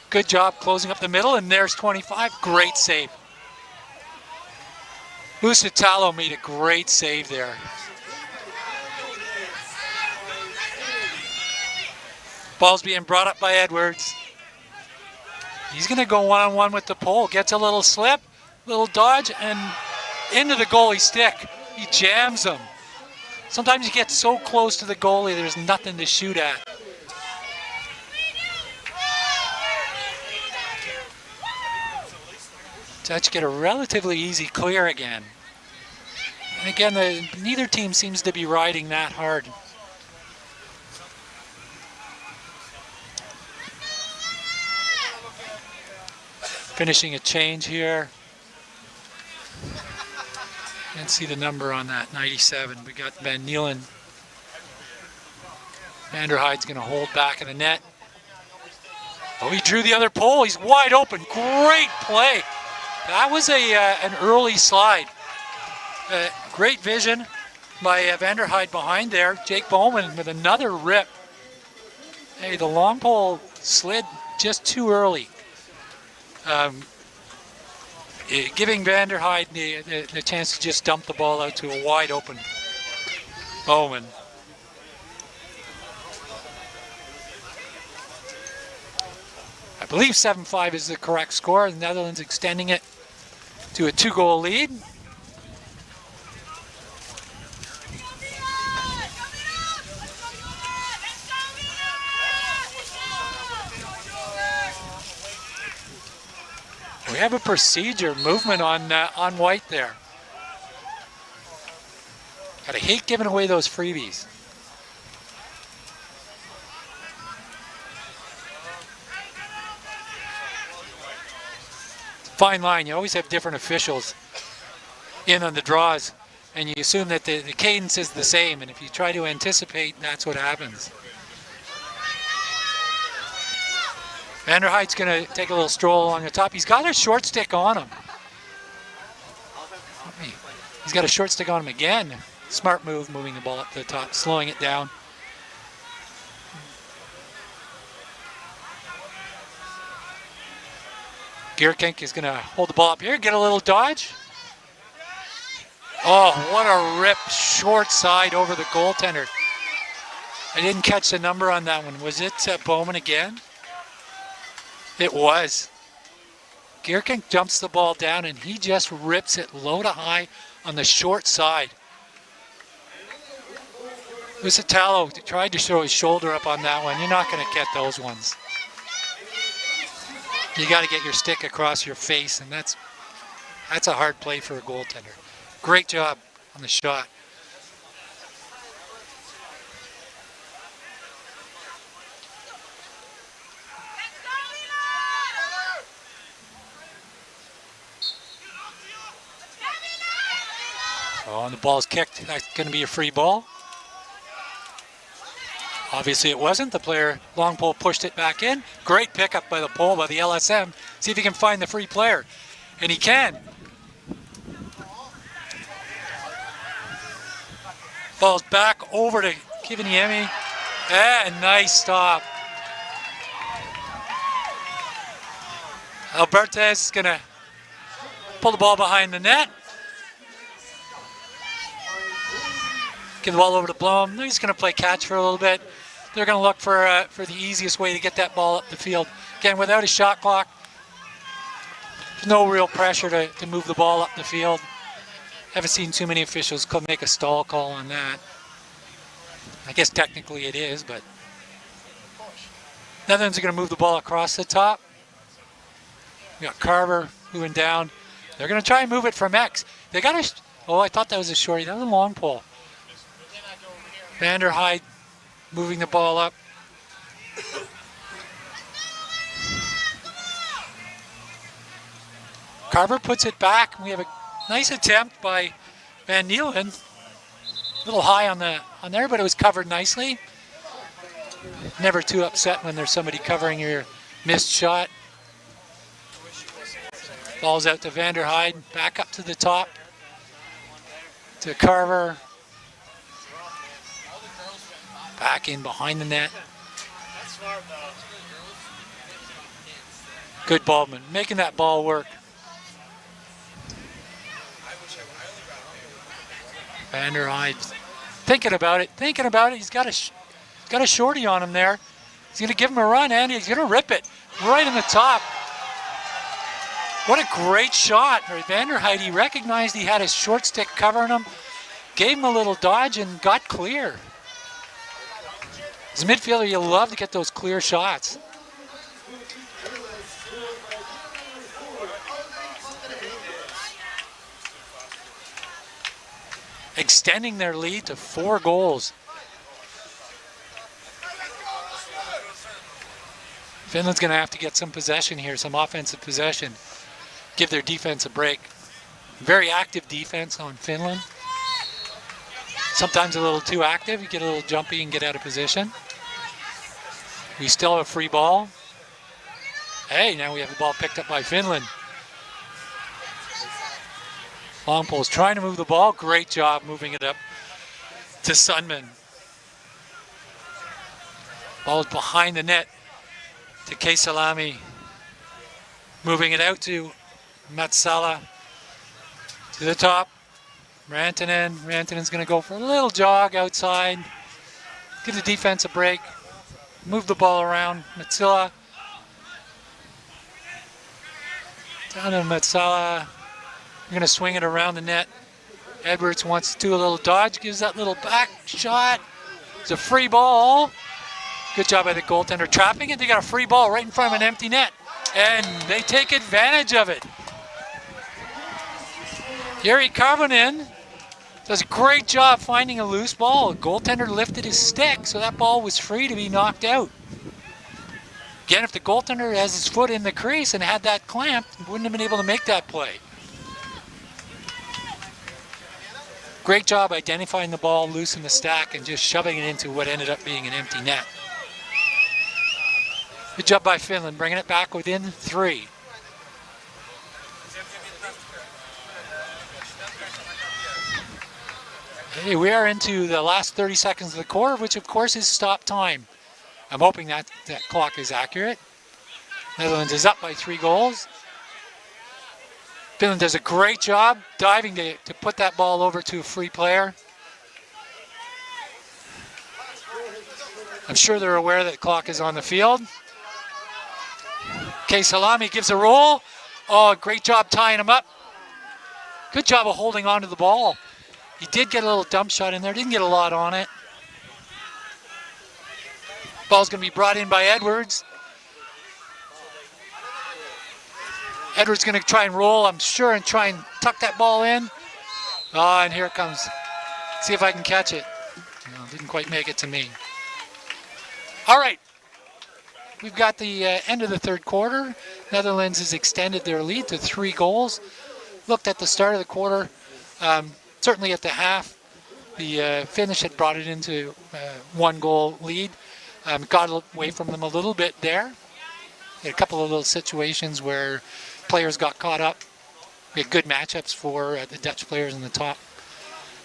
good job closing up the middle. And there's 25. Great save. Usitalo made a great save there. Ball's being brought up by Edwards. He's going to go one-on-one with the pole. Gets a little slip, little dodge, and into the goalie stick. He jams him. Sometimes you get so close to the goalie, there's nothing to shoot at. Dutch get a relatively easy clear again. And again, neither team seems to be riding that hard. Finishing a change here. Can't see the number on that, 97. We got Van Nielen. Vanderheide's going to hold back in the net. Oh, he drew the other pole. He's wide open. Great play. That was an early slide. Great vision by Vanderheide behind there. Jake Bowman with another rip. Hey, the long pole slid just too early. Giving Vanderheide the chance to just dump the ball out to a wide open Bowman. believe 7-5 is the correct score. The Netherlands extending it to a 2-goal lead. We have a procedure movement on white there. Gotta hate giving away those freebies. Fine line. You always have different officials in on the draws, and you assume that the cadence is the same, and if you try to anticipate, that's what happens. Van der Heid's going to take a little stroll along the top. He's got a short stick on him. He's got a short stick on him again. Smart move, moving the ball up to the top, slowing it down. Gierkink is going to hold the ball up here, get a little dodge. Oh, what a rip, short side over the goaltender. I didn't catch the number on that one. Was it Bowman again? It was. Gierkink jumps the ball down and he just rips it low to high on the short side. Usitalo tried to show his shoulder up on that one. You're not going to get those ones. You got to get your stick across your face, and that's a hard play for a goaltender. Great job on the shot. Oh, and the ball's kicked. That's going to be a free ball. Obviously it wasn't. The player, long pole, pushed it back in. Great pickup by the pole, by the LSM. See if he can find the free player. And he can. Ball's back over to Kiviniemi. And nice stop. Albertez is going to pull the ball behind the net. Give the ball over to Blom. He's going to play catch for a little bit. They're going to look for the easiest way to get that ball up the field. Again, without a shot clock, there's no real pressure to move the ball up the field. Haven't seen too many officials make a stall call on that. I guess technically it is, but Netherlands are going to move the ball across the top. We got Carver moving down. They're going to try and move it from X. They got a. Oh, I thought that was a shorty. That was a long pole. Van der Heide moving the ball up. Carver puts it back. We have a nice attempt by Van Nielen. A little high on there, but it was covered nicely. Never too upset when there's somebody covering your missed shot. Ball's out to Van der Heide. Back up to the top. To Carver. Back in behind the net. Good ballman, making that ball work. Van der Heide thinking about it. He's got a shorty on him there. He's going to give him a run, and he's going to rip it right in the top. What a great shot. Van der Heide, he recognized he had his short stick covering him, gave him a little dodge, and got clear. As a midfielder, you love to get those clear shots. Extending their lead to 4 goals. Finland's going to have to get some possession here, some offensive possession. Give their defense a break. Very active defense on Finland. Sometimes a little too active. You get a little jumpy and get out of position. We still have a free ball. Hey, now we have the ball picked up by Finland. Long pole's trying to move the ball. Great job moving it up to Sundman. Ball is behind the net to Kesalami. Moving it out to Matsala. To the top. Rantanen. Rantanen's going to go for a little jog outside. Give the defense a break. Move the ball around. Matsala. Down to Matsala. We're going to swing it around the net. Edwards wants to do a little dodge, gives that little back shot. It's a free ball. Good job by the goaltender trapping it. They got a free ball right in front of an empty net. And they take advantage of it. Yuri Karvonen does a great job finding a loose ball. The goaltender lifted his stick, so that ball was free to be knocked out. Again, if the goaltender has his foot in the crease and had that clamped, he wouldn't have been able to make that play. Great job identifying the ball loose in the stack and just shoving it into what ended up being an empty net. Good job by Finland, bringing it back within 3. Hey, we are into the last 30 seconds of the quarter, which of course is stop time. I'm hoping that clock is accurate. Netherlands is up by 3 goals. Finland does a great job diving to put that ball over to a free player. I'm sure they're aware that the clock is on the field. Okay, Salami gives a roll. Oh, great job tying him up. Good job of holding on to the ball. He did get a little dump shot in there, didn't get a lot on it. Ball's going to be brought in by Edwards. Edwards going to try and roll, I'm sure, and try and tuck that ball in. Oh, and here it comes. See if I can catch it. No, didn't quite make it to me. All right. We've got the end of the third quarter. Netherlands has extended their lead to 3 goals. Looked at the start of the quarter. Certainly at the half, the Finnish had brought it into 1-goal lead. Got away from them a little bit there. Had a couple of little situations where players got caught up. We had good matchups for the Dutch players in the top,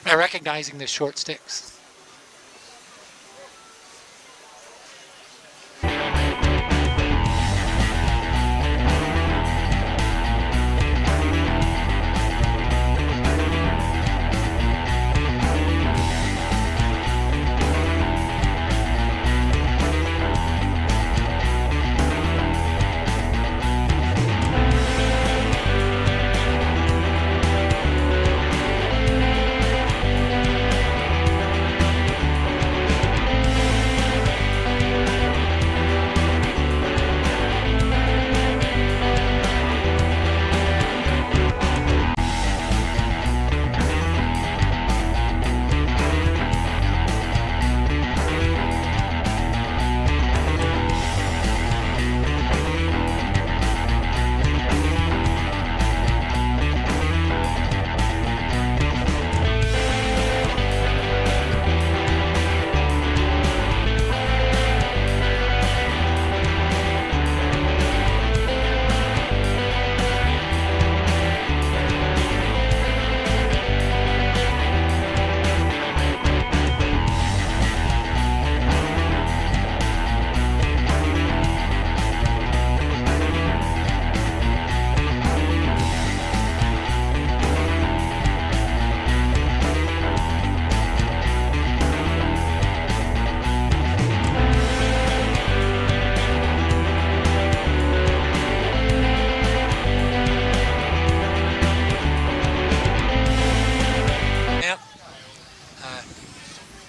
recognizing the short sticks.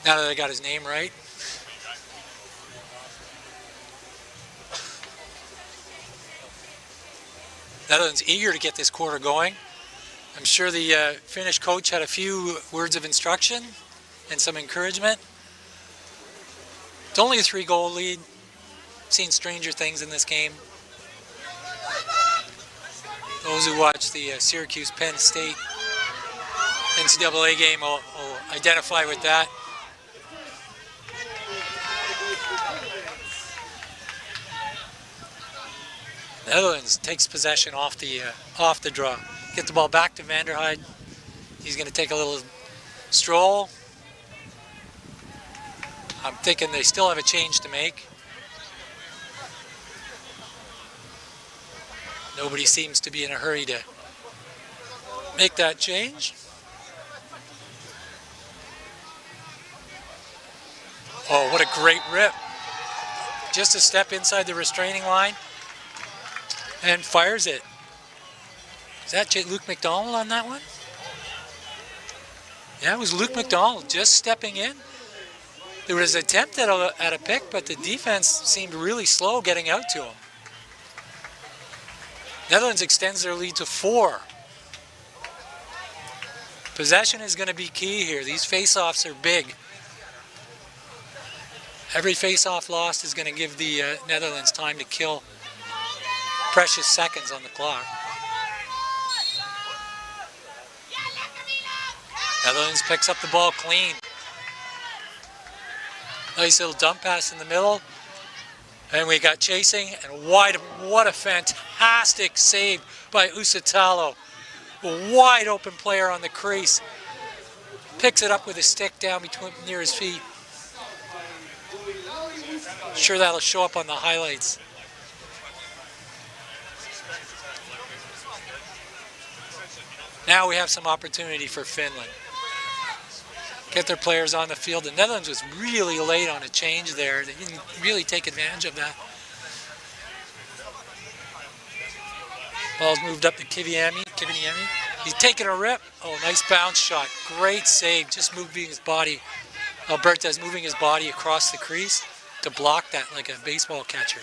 Now that I got his name right. Netherlands eager to get this quarter going. I'm sure the Finnish coach had a few words of instruction and some encouragement. It's only a 3-goal lead. I've seen stranger things in this game. Those who watch the Syracuse-Penn State NCAA game will identify with that. Netherlands takes possession off the draw. Get the ball back to Vanderheide. He's going to take a little stroll. I'm thinking they still have a change to make. Nobody seems to be in a hurry to make that change. Oh, what a great rip. Just a step inside the restraining line and fires it. Is that Luke McDonald on that one? Yeah, it was Luke McDonald just stepping in. There was an attempt at a pick, but the defense seemed really slow getting out to him. Netherlands extends their lead to 4. Possession is going to be key here. These face-offs are big. Every face-off lost is going to give the Netherlands time to kill precious seconds on the clock. Netherlands picks up the ball clean. Nice little dump pass in the middle. And we got chasing, and what a fantastic save by Usitalo. A wide open player on the crease. Picks it up with his stick down near his feet. Sure that'll show up on the highlights. Now we have some opportunity for Finland. Get their players on the field. The Netherlands was really late on a change there. They didn't really take advantage of that. Ball's moved up to Kiviniemi. He's taking a rip. Oh, nice bounce shot. Great save. Just moving his body. Alberta's moving his body across the crease to block that like a baseball catcher.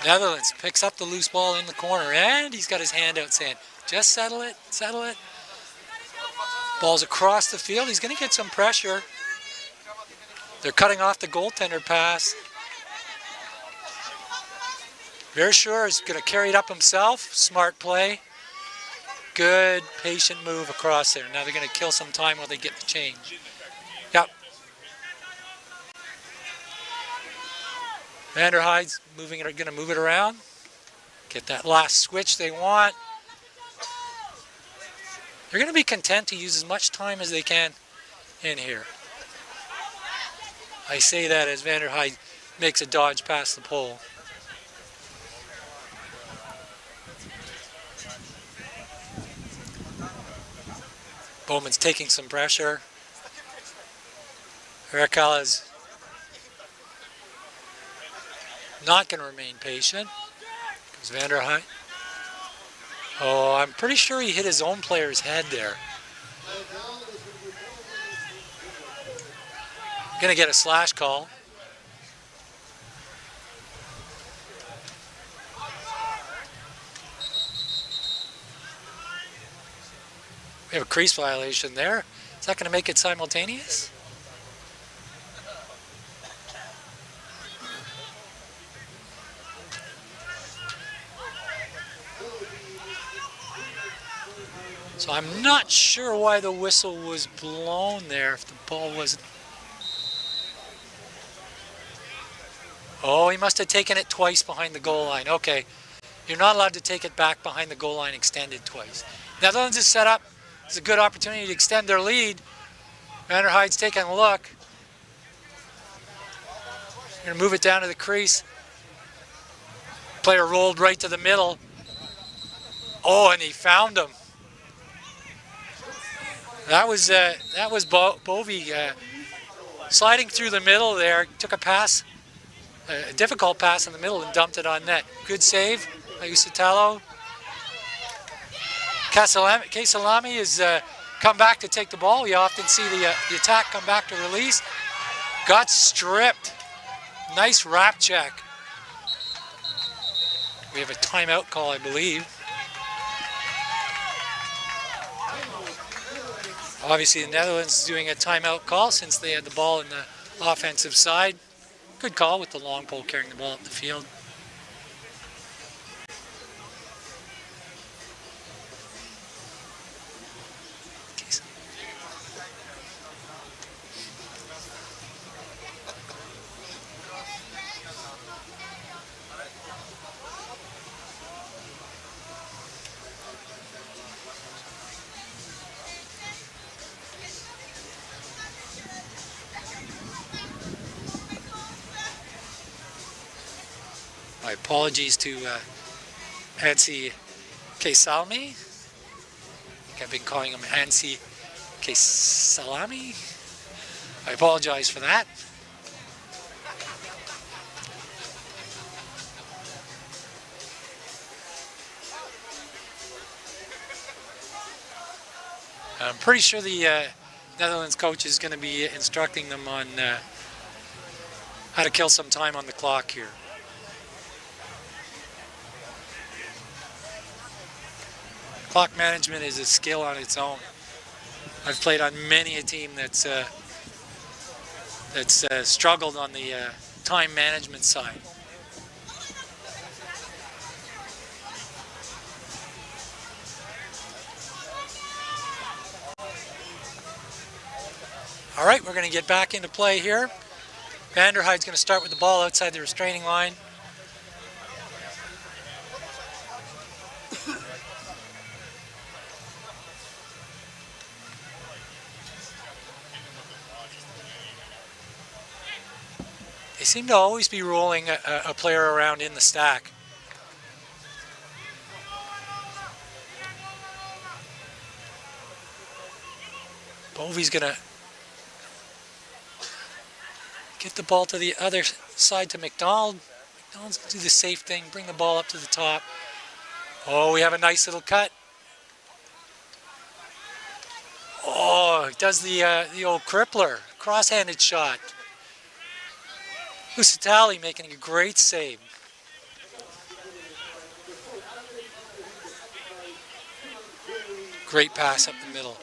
Netherlands picks up the loose ball in the corner, and he's got his hand out saying, just settle it, settle it. Ball's across the field. He's going to get some pressure. They're cutting off the goaltender pass. Versure is going to carry it up himself. Smart play. Good, patient move across there. Now they're going to kill some time while they get the change. Yep. Vanderheid's going to move it around. Get that last switch they want. They're going to be content to use as much time as they can in here. I say that as Vanderheid makes a dodge past the pole. Bowman's taking some pressure. Rekala's not going to remain patient. Because Vanderheid. Oh, I'm pretty sure he hit his own player's head there. Gonna get a slash call. We have a crease violation there. Is that gonna make it simultaneous? So I'm not sure why the whistle was blown there if the ball wasn't. Oh, he must have taken it twice behind the goal line. Okay, you're not allowed to take it back behind the goal line extended twice. Netherlands is set up. It's a good opportunity to extend their lead. Vanderheid's taking a look. Going to move it down to the crease. Player rolled right to the middle. Oh, and he found him. That was Bovey sliding through the middle there. Took a pass, a difficult pass in the middle, and dumped it on net. Good save by Usitalo. Kesalami has come back to take the ball. You often see the attack come back to release. Got stripped. Nice wrap check. We have a timeout call, I believe. Obviously, the Netherlands is doing a timeout call since they had the ball in the offensive side. Good call with the long pole carrying the ball up the field. My apologies to Hansi Kesalami. I think I've been calling him Hansi Kesalami. I apologize for that. I'm pretty sure the Netherlands coach is going to be instructing them on how to kill some time on the clock here. Clock management is a skill on its own. I've played on many a team that's struggled on the time management side. All right, we're going to get back into play here. Vanderheid's going to start with the ball outside the restraining line. They seem to always be rolling a player around in the stack. Bovey's going to get the ball to the other side to McDonald. McDonald's going to do the safe thing, bring the ball up to the top. Oh, we have a nice little cut. Oh, he does the old crippler, cross-handed shot. Usitali making a great save. Great pass up the middle.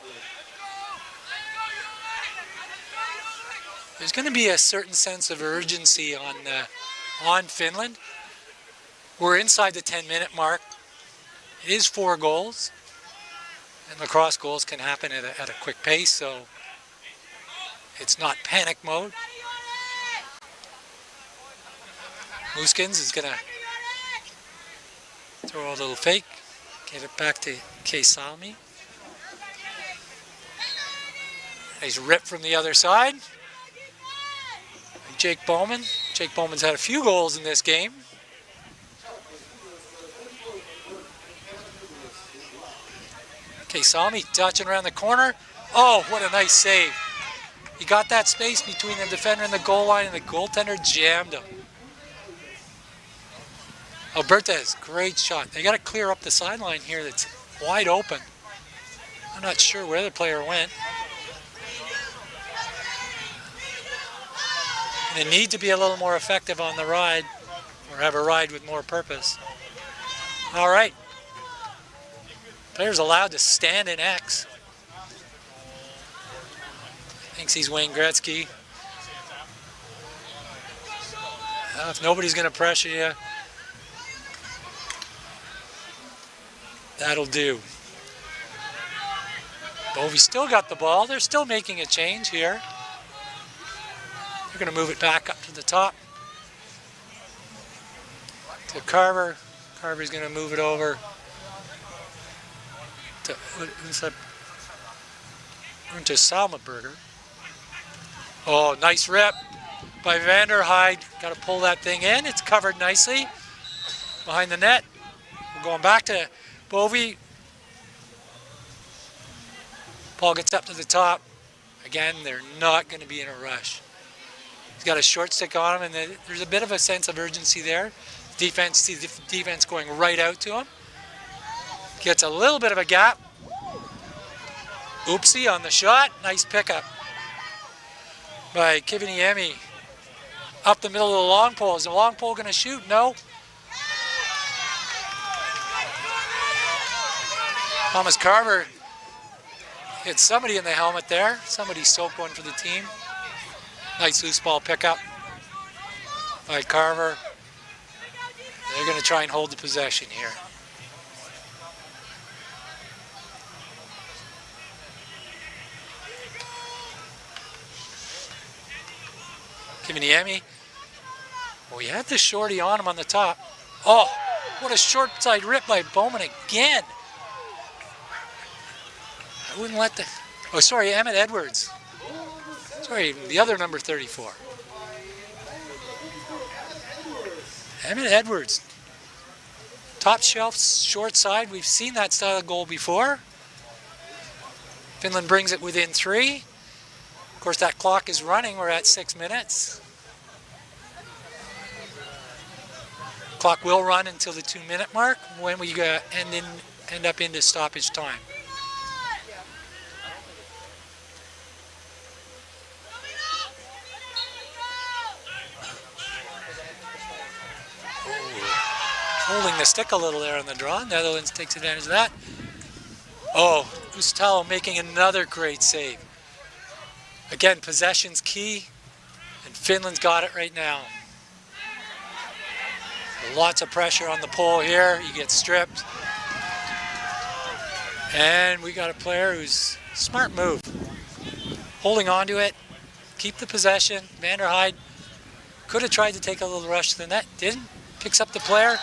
There's going to be a certain sense of urgency on Finland. We're inside the 10-minute mark. It is 4 goals. And lacrosse goals can happen at a quick pace, so it's not panic mode. Mooskins is going to throw a little fake, get it back to Salmi. Nice rip from the other side. Jake Bowman. Jake Bowman's had a few goals in this game. Salmi touching around the corner. Oh, what a nice save. He got that space between the defender and the goal line, and the goaltender jammed him. Albertez, great shot. They got to clear up the sideline here that's wide open. I'm not sure where the player went. And they need to be a little more effective on the ride, or have a ride with more purpose. All right. Player's allowed to stand in X. Thinks he's Wayne Gretzky. If nobody's going to pressure you, that'll do. Bovey still got the ball. They're still making a change here. They're going to move it back up to the top. To Carver. Carver's going to move it over to Salmaberger. Oh, nice rip by Vanderheid. Got to pull that thing in. It's covered nicely behind the net. We're going back to Bovey. Paul gets up to the top. Again, they're not going to be in a rush. He's got a short stick on him, and there's a bit of a sense of urgency there. Defense, see the defense going right out to him. Gets a little bit of a gap. Oopsie on the shot. Nice pickup by Kiviniemi. Up the middle of the long pole. Is the long pole going to shoot? No. Thomas Carver hit somebody in the helmet there. Somebody soaked one for the team. Nice loose ball pickup by Carver. They're going to try and hold the possession here. Kiviniemi. Well, he had the shorty on him on the top. Oh, what a short side rip by Bowman again. I wouldn't let the... Oh, sorry, Emmett Edwards. Sorry, the other number 34. Emmett Edwards. Top shelf, short side. We've seen that style of goal before. Finland brings it within 3. Of course, that clock is running. We're at 6 minutes. Clock will run until the 2-minute mark when we end up into stoppage time. holding the stick a little there on the draw. Netherlands takes advantage of that. Oh, Ustalo making another great save. Again, possession's key, and Finland's got it right now. Lots of pressure on the pole here. You get stripped. And we got a player who's smart move. Holding on to it, keep the possession. Vanderheide could have tried to take a little rush to the net, didn't. Picks up the player.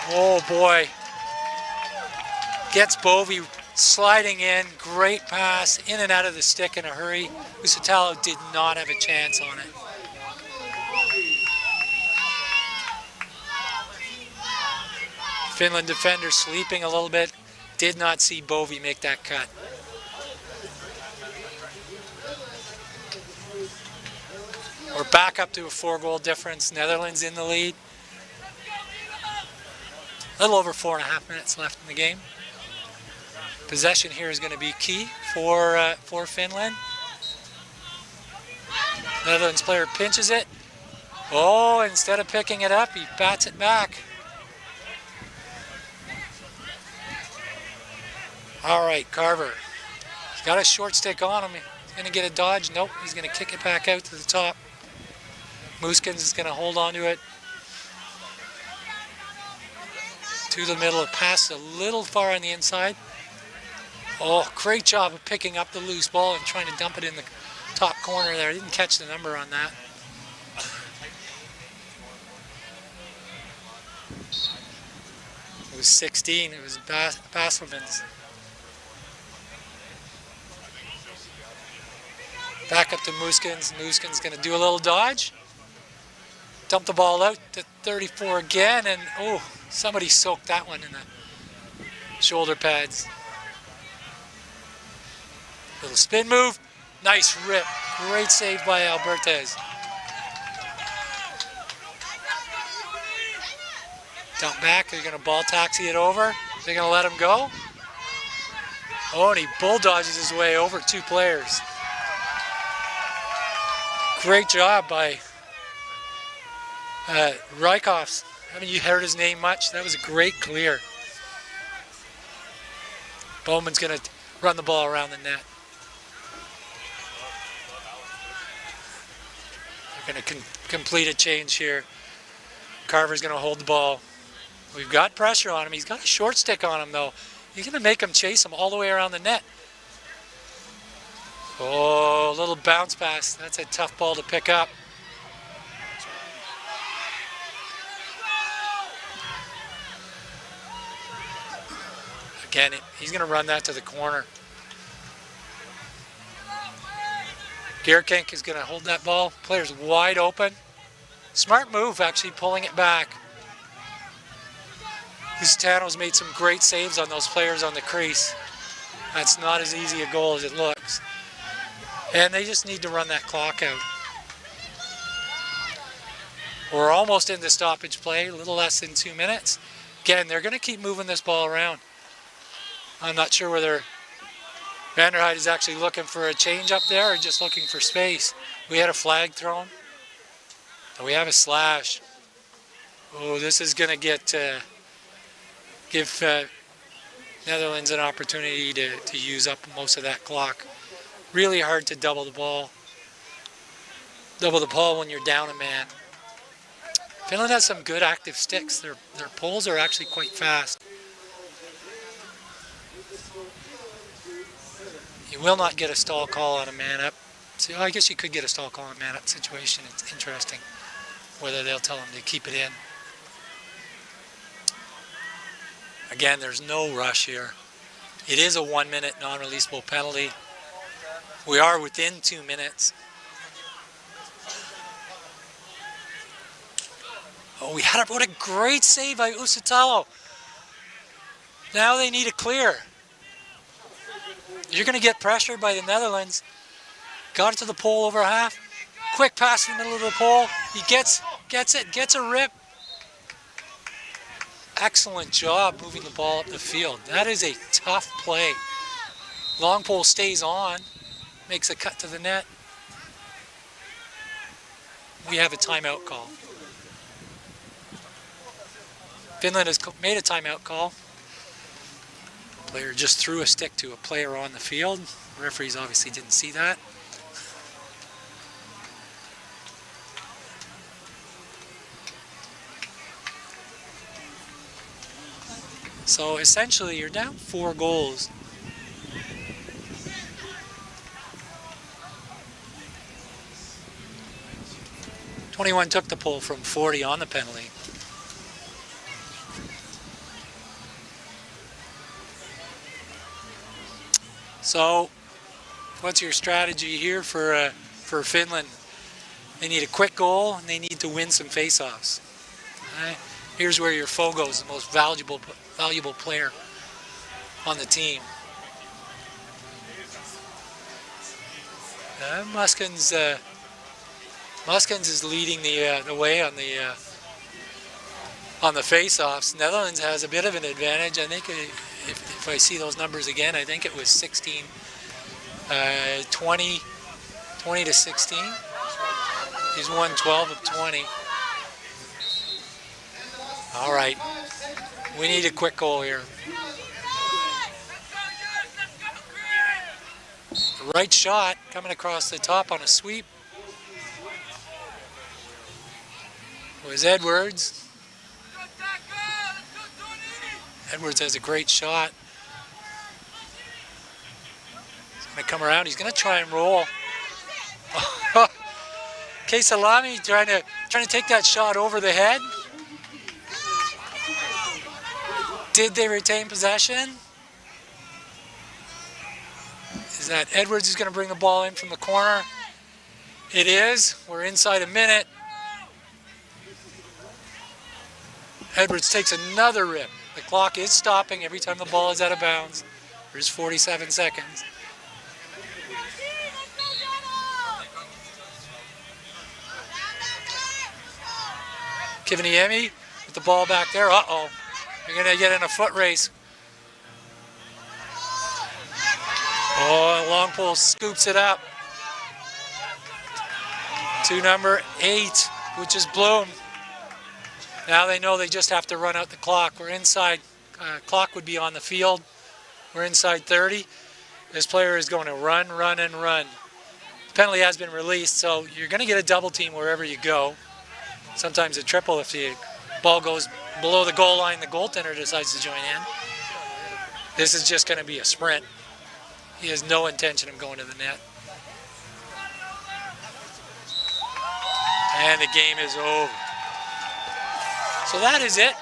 Oh boy. Gets Bovey sliding in, great pass, in and out of the stick in a hurry. Usitalo did not have a chance on it. Finland defender sleeping a little bit, did not see Bovey make that cut. We're back up to a 4-goal difference. Netherlands in the lead. A little over 4.5 minutes left in the game. Possession here is going to be key for Finland. Netherlands player pinches it. Oh, instead of picking it up, he bats it back. All right, Carver. He's got a short stick on him. He's going to get a dodge. Nope, he's going to kick it back out to the top. Mooskens is going to hold on to it. To the middle. It passed a little far on the inside. Oh, great job of picking up the loose ball and trying to dump it in the top corner there. Didn't catch the number on that. It was 16. It was Basselman's. Back up to Mooskens. Mooskens going to do a little dodge. Dump the ball out to 34 again, and oh, somebody soaked that one in the shoulder pads. Little spin move. Nice rip. Great save by Albertez. Dump back. They're going to ball taxi it over. They're going to let him go. Oh, and he bulldozes his way over 2 players. Great job by Rykoffs. Haven't you heard his name much? That was a great clear. Bowman's going to run the ball around the net. They're going to complete a change here. Carver's going to hold the ball. We've got pressure on him. He's got a short stick on him, though. He's going to make him chase him all the way around the net. Oh, a little bounce pass. That's a tough ball to pick up. Again, he's going to run that to the corner. Gierkenk is going to hold that ball. Player's wide open. Smart move, actually, pulling it back. Lusitano's made some great saves on those players on the crease. That's not as easy a goal as it looks. And they just need to run that clock out. We're almost into stoppage play, a little less than 2 minutes. Again, they're going to keep moving this ball around. I'm not sure whether Vanderheide is actually looking for a change up there or just looking for space. We had a flag thrown. And we have a slash. Oh, this is going to give Netherlands an opportunity to use up most of that clock. Really hard to double the ball. Double the ball when you're down a man. Finland has some good active sticks. Their poles are actually quite fast. You will not get a stall call on a man up. So I guess you could get a stall call on a man up situation. It's interesting whether they'll tell him to keep it in. Again, there's no rush here. It is a 1-minute non-releasable penalty. We are within 2 minutes. Oh, what a great save by Usitalo. Now they need a clear. You're going to get pressured by the Netherlands. Got it to the pole over half. Quick pass in the middle of the pole. He gets it, gets a rip. Excellent job moving the ball up the field. That is a tough play. Long pole stays on, makes a cut to the net. We have a timeout call. Finland has made a timeout call. Player just threw a stick to a player on the field. Referees obviously didn't see that. So essentially you're down 4 goals. "21 took the pull from 40 on the penalty. So, what's your strategy here for Finland? They need a quick goal and they need to win some face-offs. Right? Here's where your Fogo is the most valuable player on the team. Muskins is leading the way on the face-offs. Netherlands has a bit of an advantage. I think if I see those numbers again, I think it was 16, 20 to 16. He's won 12 of 20. All right, we need a quick goal here. The right shot coming across the top on a sweep was Edwards. Edwards has a great shot. He's going to come around. He's going to try and roll. Salami trying to take that shot over the head. Did they retain possession? Is that Edwards is going to bring the ball in from the corner? It is. We're inside a minute. Edwards takes another rip. The clock is stopping every time the ball is out of bounds. There's 47 seconds. Kiviniemi with the ball back there. Uh-oh. You're going to get in a foot race. Oh, long pole scoops it up to number 8, which is Bloom. Now they know they just have to run out the clock. We're inside, clock would be on the field. We're inside 30. This player is going to run, run, and run. The penalty has been released, so you're going to get a double team wherever you go. Sometimes a triple if the ball goes below the goal line, the goaltender decides to join in. This is just going to be a sprint. He has no intention of going to the net. And the game is over. So that is it.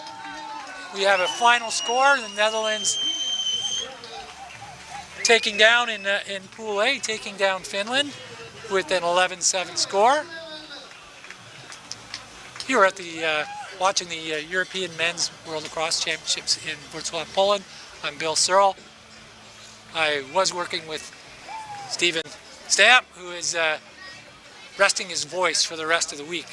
We have a final score. The Netherlands taking down in Pool A, taking down Finland with an 11-7 score. Here at the watching the European Men's World Lacrosse Championships in Wroclaw, Poland. I'm Bill Searle. I was working with Stephen Stamp, who is resting his voice for the rest of the week.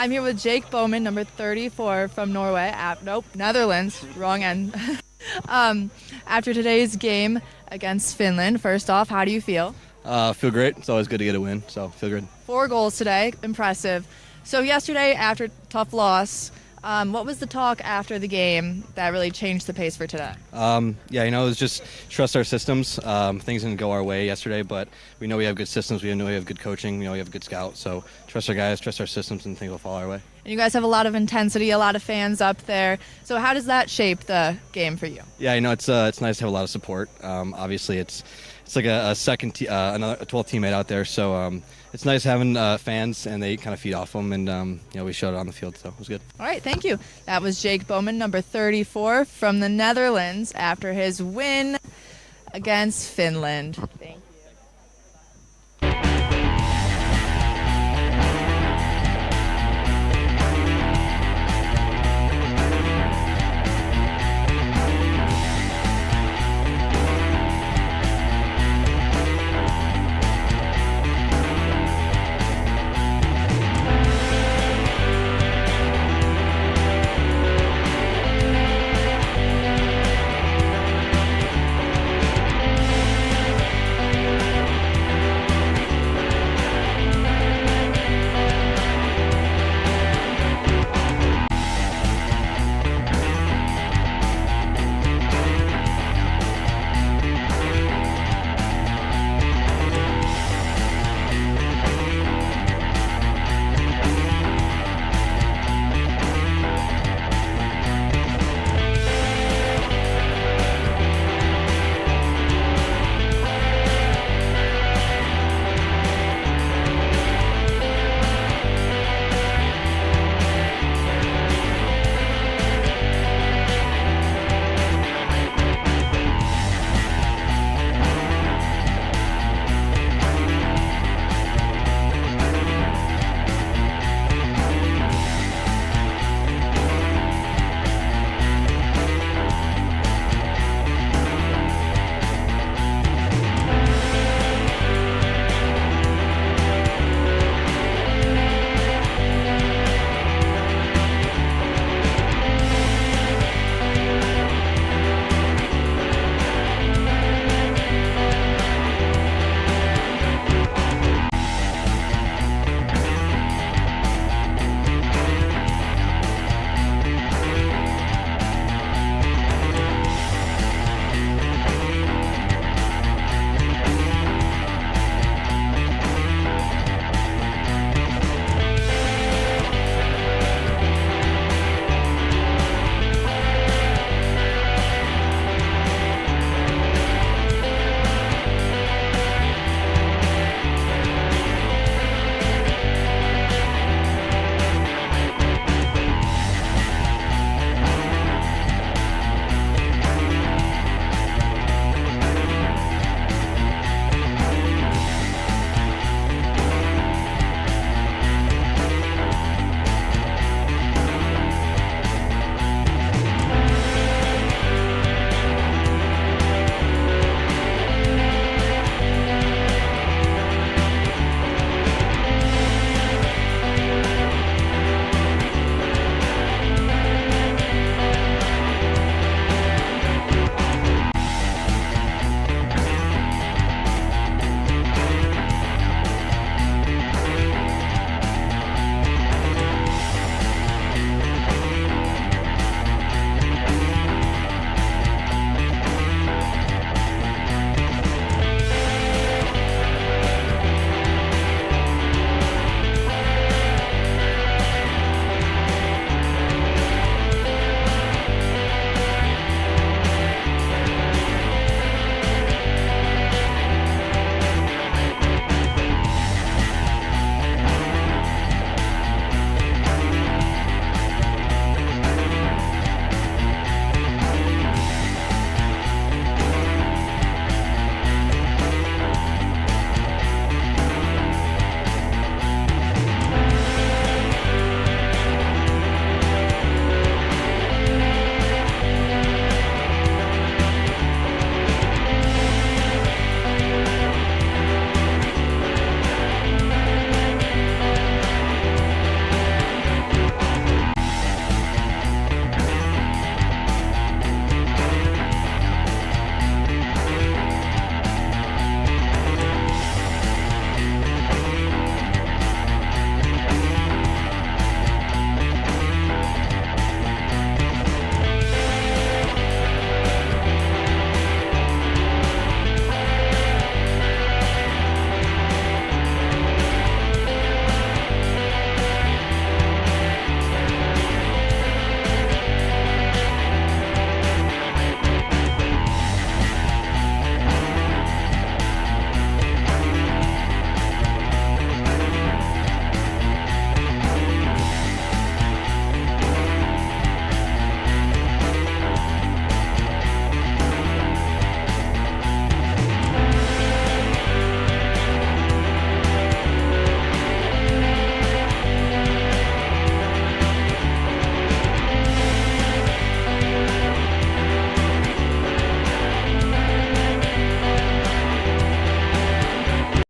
I'm here with Jake Bowman, number 34 from Norway. Netherlands. Wrong end. After today's game against Finland, first off, how do you feel? Feel great. It's always good to get a win, so feel good. 4 goals today. Impressive. So yesterday, after tough loss, what was the talk after the game that really changed the pace for today? Yeah, it was just trust our systems. Things didn't go our way yesterday, but we know we have good systems. We know we have good coaching. We know we have good scouts. So trust our guys, trust our systems, and things will fall our way. And you guys have a lot of intensity, a lot of fans up there. So how does that shape the game for you? Yeah, it's nice to have a lot of support. Obviously, it's like a 12th teammate out there. So it's nice having fans, and they kind of feed off them. And we showed it on the field, so it was good. All right, thank you. That was Jake Bowman, number 34 from the Netherlands, after his win against Finland. Thank you.